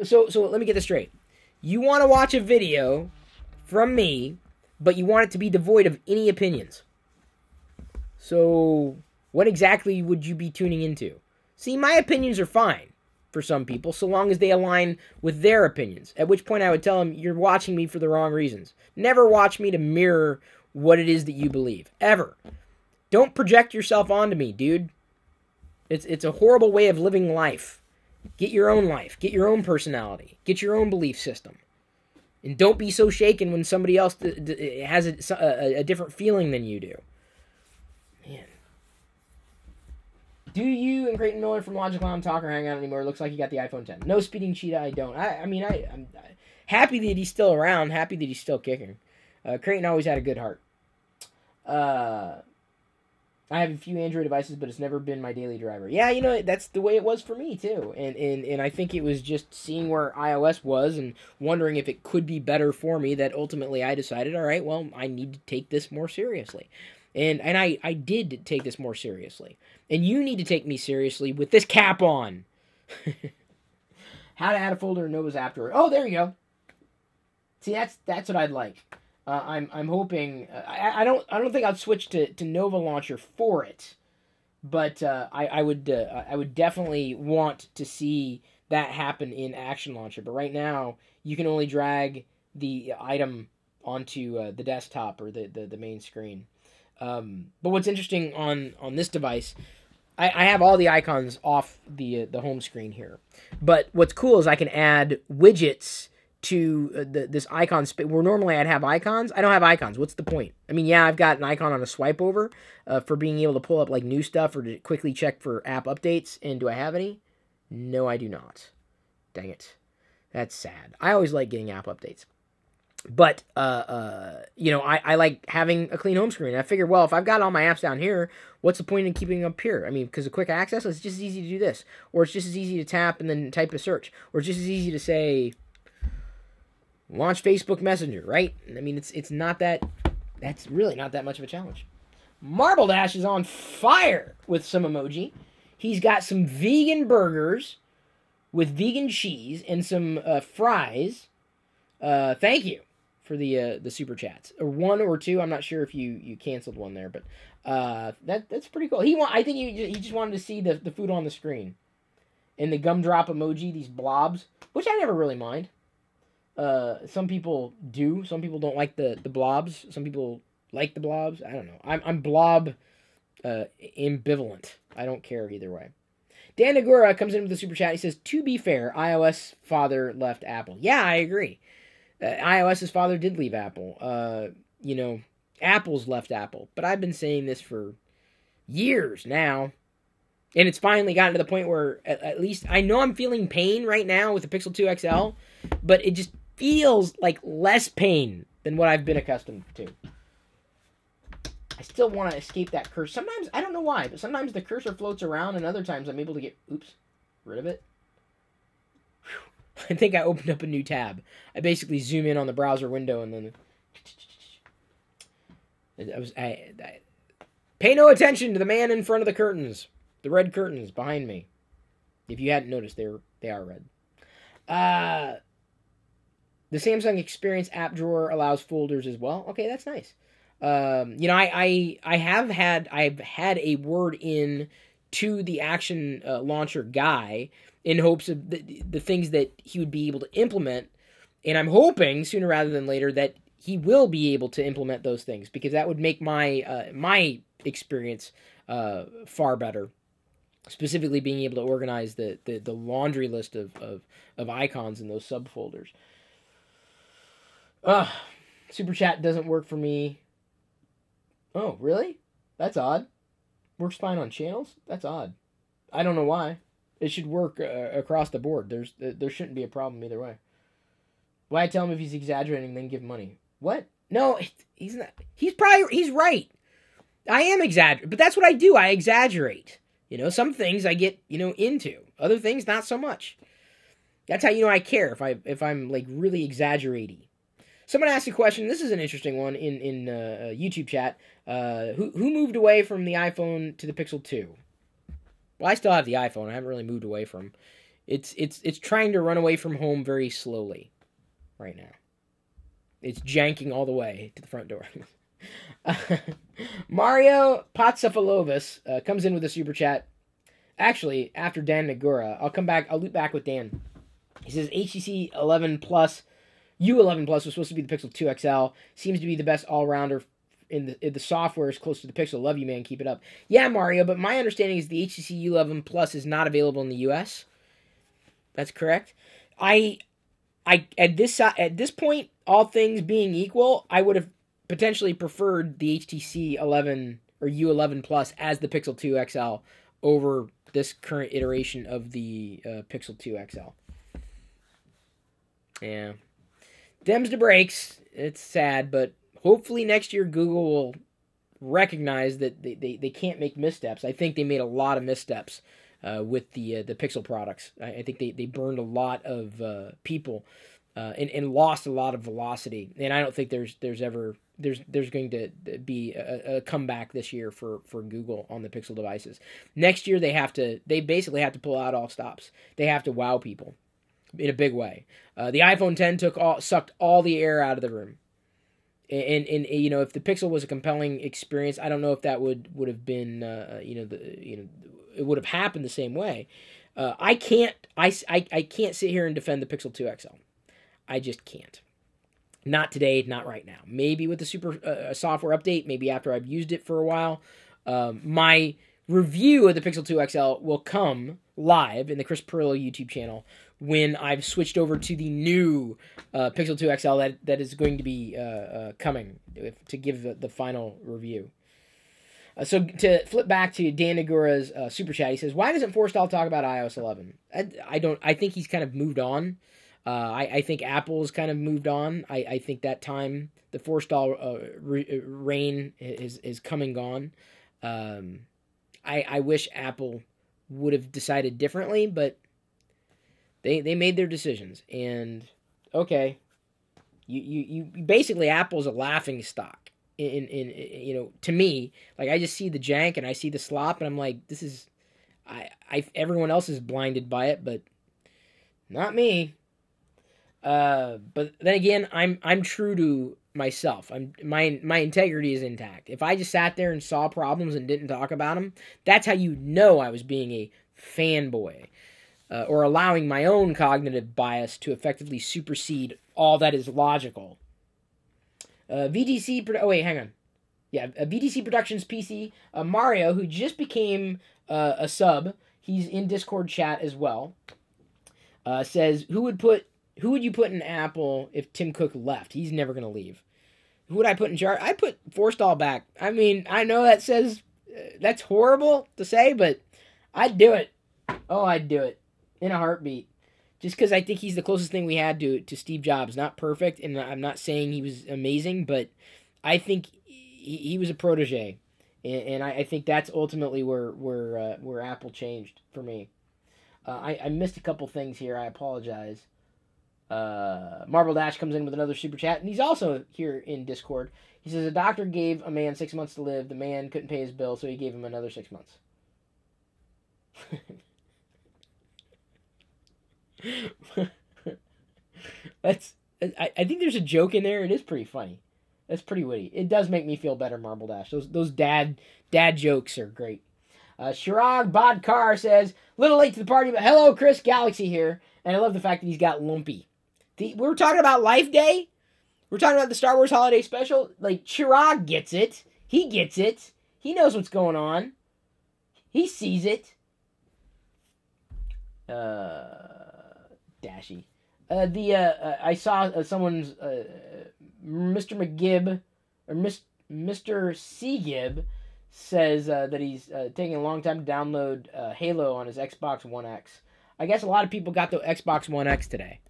So let me get this straight. You want to watch a video from me, but you want it to be devoid of any opinions. So what exactly would you be tuning into? See, my opinions are fine for some people, so long as they align with their opinions. At which point I would tell them, you're watching me for the wrong reasons. Never watch me to mirror what it is that you believe. Ever. Don't project yourself onto me, dude. It's a horrible way of living life. Get your own life. Get your own personality. Get your own belief system. And don't be so shaken when somebody else has a different feeling than you do. Man. Do you and Creighton Miller from Logic Lounge talk or hang out anymore? Looks like you got the iPhone 10. No speeding cheetah, I don't. I'm happy that he's still around. Happy that he's still kicking. Creighton always had a good heart. I have a few Android devices, but it's never been my daily driver. Yeah, you know, that's the way it was for me, too. And I think it was just seeing where iOS was and wondering if it could be better for me that ultimately I decided, all right, well, I need to take this more seriously. And I did take this more seriously. And you need to take me seriously with this cap on. How to add a folder in Nova's app drawer. Oh, there you go. See, that's what I'd like. I'm hoping. I don't think I'd switch to Nova Launcher for it, but I would definitely want to see that happen in Action Launcher. But right now, you can only drag the item onto the desktop or the main screen. But what's interesting on this device, I have all the icons off the home screen here. But what's cool is I can add widgets to this icon space, where normally I'd have icons. I don't have icons. What's the point? I mean, yeah, I've got an icon on a swipe over for being able to pull up like new stuff or to quickly check for app updates. And do I have any? No, I do not. Dang it. That's sad. I always like getting app updates. But, you know, I like having a clean home screen. I figured, well, if I've got all my apps down here, what's the point in keeping them up here? I mean, because of quick access, it's just as easy to do this. Or it's just as easy to tap and then type a search. Or it's just as easy to say, launch Facebook Messenger, right? I mean, it's not that, that's really not that much of a challenge. Marble Dash is on fire with some emoji. He's got some vegan burgers with vegan cheese and some fries. Thank you for the super chats, or 1 or 2. I'm not sure if you canceled one there, but that's pretty cool. I think he just wanted to see the food on the screen, and the gumdrop emoji, these blobs, which I never really mind. Some people do. Some people don't like the blobs. Some people like the blobs. I don't know. I'm blob ambivalent. I don't care either way. Dan Nagura comes in with the super chat. He says, to be fair, iOS father left Apple. Yeah, I agree. iOS's father did leave Apple. Apple's left Apple. But I've been saying this for years now. And it's finally gotten to the point where at least I know I'm feeling pain right now with the Pixel 2 XL, but it just feels like less pain than what I've been accustomed to. I still want to escape that cursor. Sometimes, I don't know why, but sometimes the cursor floats around, and other times I'm able to get, rid of it. Whew. I think I opened up a new tab. I basically zoom in on the browser window, and then I pay no attention to the man in front of the curtains, the red curtains behind me. If you hadn't noticed, they are red. The Samsung Experience app drawer allows folders as well. Okay, that's nice. I've had a word in to the Action Launcher guy in hopes of the things that he would be able to implement, and I'm hoping sooner rather than later that he will be able to implement those things, because that would make my experience far better. Specifically, being able to organize the laundry list of icons in those subfolders. Super chat doesn't work for me. Oh, really? That's odd. Works fine on channels? That's odd. I don't know why. It should work across the board. There shouldn't be a problem either way. Why tell him if he's exaggerating, then give money? What? No, he's not. He's right. I am exaggerating, but that's what I do. I exaggerate. Some things I get, into. Other things, not so much. That's how I care if I'm like really exaggerating. Someone asked a question. This is an interesting one in YouTube chat. Who moved away from the iPhone to the Pixel 2? Well, I still have the iPhone. I haven't really moved away from. It's trying to run away from home very slowly right now. It's janking all the way to the front door. Mario Patsafalovas comes in with a super chat. Actually, after Dan Nagura, I'll loop back with Dan. He says HTC 11 Plus, U11 Plus was supposed to be the Pixel 2 XL. Seems to be the best all-rounder in the software is close to the Pixel. Love you, man. Keep it up. Yeah, Mario, but my understanding is the HTC U11 Plus is not available in the US. That's correct. At this point, all things being equal, I would have potentially preferred the HTC 11 or U11 Plus as the Pixel 2 XL over this current iteration of the Pixel 2 XL. Yeah. Them's the breaks. It's sad, but hopefully next year Google will recognize that they can't make missteps. I think they made a lot of missteps with the Pixel products. I think they burned a lot of people and lost a lot of velocity. And I don't think there's going to be a comeback this year for Google on the Pixel devices. Next year they basically have to pull out all stops. They have to wow people in a big way. The iPhone 10 sucked all the air out of the room. And if the Pixel was a compelling experience, I don't know if that would have been it would have happened the same way. I can't sit here and defend the Pixel 2 XL. I just can't. Not today, not right now. Maybe with the super software update, maybe after I've used it for a while. My review of the Pixel 2 XL will come live in the Chris Pirillo YouTube channel when I've switched over to the new Pixel 2 XL that is going to be coming to give the final review. So to flip back to Dan Nagura's super chat, he says, "Why doesn't Forstall talk about iOS 11?" I think he's kind of moved on. I think Apple's kind of moved on. I think that time the Forstall reign is come and gone. I wish Apple would have decided differently, but they made their decisions. And okay, you basically Apple's a laughing stock. To me, like I just see the jank and I see the slop and I'm like, this is, everyone else is blinded by it, but not me. But then again, I'm true to myself. My integrity is intact. If I just sat there and saw problems and didn't talk about them, that's how you know I was being a fanboy, or allowing my own cognitive bias to effectively supersede all that is logical. VDC. Oh wait, hang on. Yeah, VDC Productions PC. Mario, who just became a sub, he's in Discord chat as well. Says, who would you put in Apple if Tim Cook left? He's never gonna leave. Who would I put in charge? I put Forstall back. I mean, I know that says that's horrible to say, but I'd do it. Oh, I'd do it in a heartbeat. Just because I think he's the closest thing we had to Steve Jobs. Not perfect, and I'm not saying he was amazing, but I think he was a protege, and I think that's ultimately where Apple changed for me. I missed a couple things here. I apologize. Marble Dash comes in with another super chat, and he's also here in Discord. He says, a doctor gave a man 6 months to live. The man couldn't pay his bill, so he gave him another 6 months. I think there's a joke in there. It is pretty funny. That's pretty witty. It does make me feel better, Marble Dash. Those dad jokes are great. Shirag Bodkar says, little late to the party, but hello, Chris Galaxy here. And I love the fact that he's got Lumpy. We were talking about Life Day. We're talking about the Star Wars Holiday Special. Like, Chirag gets it. He gets it. He knows what's going on. He sees it. Dashy. I saw someone's Mr. McGibb, or Mr. C. Gibb, says that he's taking a long time to download Halo on his Xbox One X. I guess a lot of people got the Xbox One X today.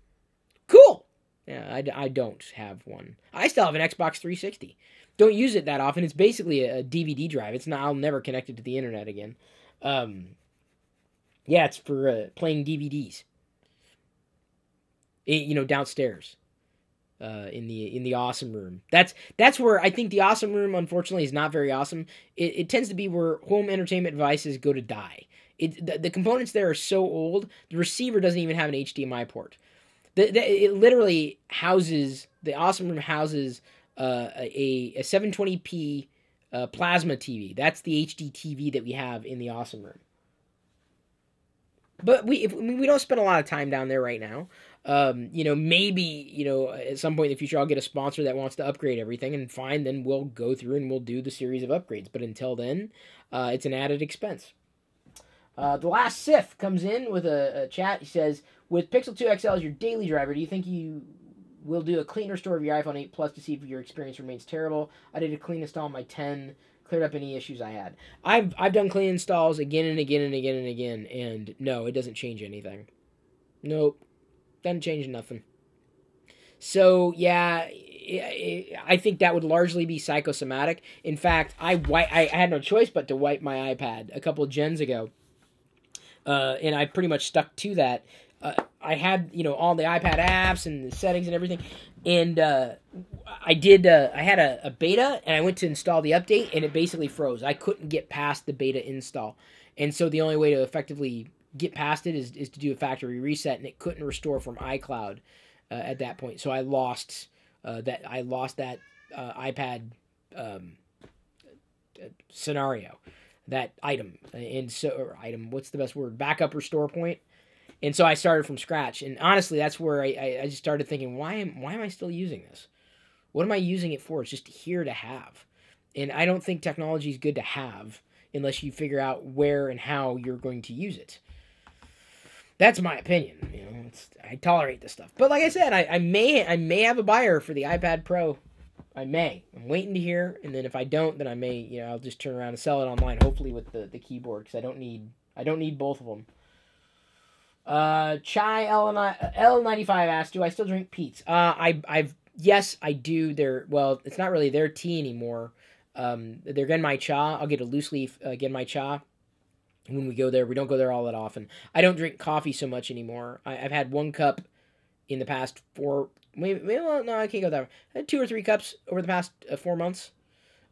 Cool! Yeah, I don't have one. I still have an Xbox 360. Don't use it that often. It's basically a DVD drive. It's not. I'll never connect it to the internet again. Yeah, it's for playing DVDs. Downstairs. In the awesome room. That's where I think the awesome room, unfortunately, is not very awesome. It tends to be where home entertainment devices go to die. The components there are so old, the receiver doesn't even have an HDMI port. It literally houses, the awesome room houses a 720p plasma TV. That's the HD TV that we have in the awesome room. But we don't spend a lot of time down there right now. Maybe, at some point in the future, I'll get a sponsor that wants to upgrade everything, and fine, then we'll go through and we'll do the series of upgrades. But until then, it's an added expense. The last Sif comes in with a chat. He says, with Pixel 2 XL as your daily driver, do you think you will do a clean restore of your iPhone 8 Plus to see if your experience remains terrible? I did a clean install on my 10, cleared up any issues I had. I've done clean installs again and again and again and again, and no, it doesn't change anything. Nope. Doesn't change nothing. So, yeah, I think that would largely be psychosomatic. In fact, I had no choice but to wipe my iPad a couple of gens ago. And I pretty much stuck to that. I had, all the iPad apps and the settings and everything. And I had a beta, and I went to install the update, and it basically froze. I couldn't get past the beta install. And so the only way to effectively get past it is to do a factory reset, and it couldn't restore from iCloud at that point. So I lost that iPad scenario, that item, what's the best word? Backup restore point. And so I started from scratch, and honestly, that's where I just started thinking, why am I still using this? What am I using it for? It's just here to have, and I don't think technology is good to have unless you figure out where and how you're going to use it. That's my opinion. I tolerate this stuff, but like I said, I may have a buyer for the iPad Pro. I may. I'm waiting to hear, and then if I don't, then I may. I'll just turn around and sell it online, hopefully with the keyboard, because I don't need both of them. Chai L95 asked, do I still drink Pete's? Yes, I do. It's not really their tea anymore. They're Genmai Cha. I'll get a loose leaf Genmai Cha when we go there. We don't go there all that often. I don't drink coffee so much anymore. I've had 1 cup in the past 4. No, I can't go that far. I had 2 or 3 cups over the past 4 months.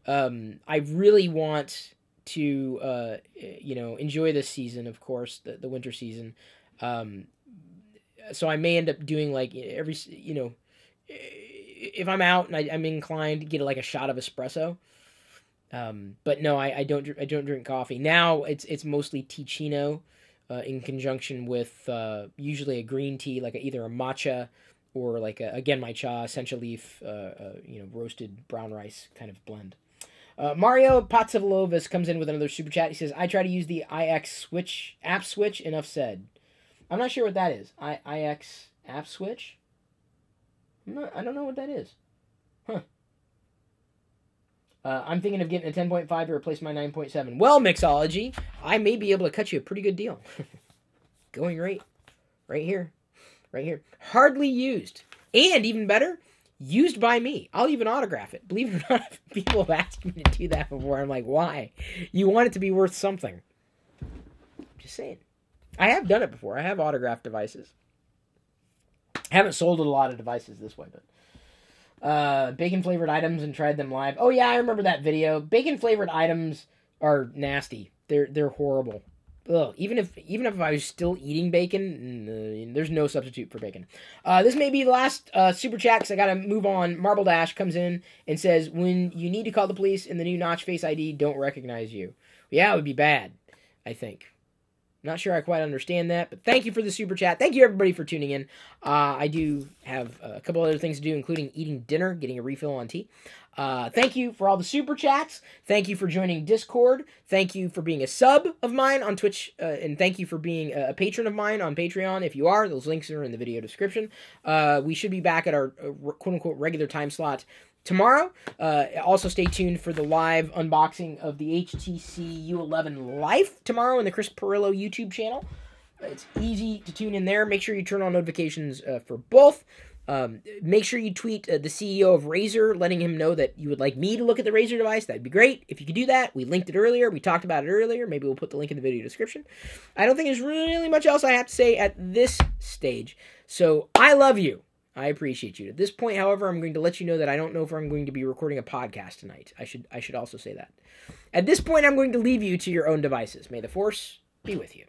I really want to, enjoy this season, of course, the winter season. so I may end up doing like every, if I'm out and I'm inclined to get like a shot of espresso. But no, I don't drink coffee now. It's mostly Ticino, in conjunction with usually a green tea, like either a matcha or like my cha essential leaf, roasted brown rice kind of blend. Mario Patsivolovas comes in with another super chat. He says, "I try to use the IX app switch. Enough said." I'm not sure what that is. IX app switch. I don't know what that is. Huh. I'm thinking of getting a 10.5 to replace my 9.7. Well, Mixology, I may be able to cut you a pretty good deal. Going right here. Hardly used. And even better, used by me. I'll even autograph it. Believe it or not, people have asked me to do that before. I'm like, why? You want it to be worth something. Just saying. I have done it before. I have autographed devices. I haven't sold a lot of devices this way, but bacon flavored items and tried them live. Oh yeah, I remember that video. Bacon flavored items are nasty. They're horrible. Ugh. Even if I was still eating bacon, there's no substitute for bacon. This may be the last super chat because I gotta move on. Marble Dash comes in and says, "When you need to call the police and the new Notch Face ID don't recognize you." Yeah, it would be bad, I think. Not sure I quite understand that, but thank you for the super chat. Thank you, everybody, for tuning in. I do have a couple other things to do, including eating dinner, getting a refill on tea. Thank you for all the super chats. Thank you for joining Discord. Thank you for being a sub of mine on Twitch, and thank you for being a patron of mine on Patreon. If you are, those links are in the video description. We should be back at our quote-unquote regular time slot tomorrow. Also stay tuned for the live unboxing of the HTC U11 Life tomorrow in the Chris Pirillo YouTube channel. It's easy to tune in there. Make sure you turn on notifications for both. Make sure you tweet the CEO of Razer, letting him know that you would like me to look at the Razer device. That'd be great. If you could do that, we linked it earlier. We talked about it earlier. Maybe we'll put the link in the video description. I don't think there's really much else I have to say at this stage. So I love you. I appreciate you. At this point, however, I'm going to let you know that I don't know if I'm going to be recording a podcast tonight. I should also say that. At this point, I'm going to leave you to your own devices. May the Force be with you.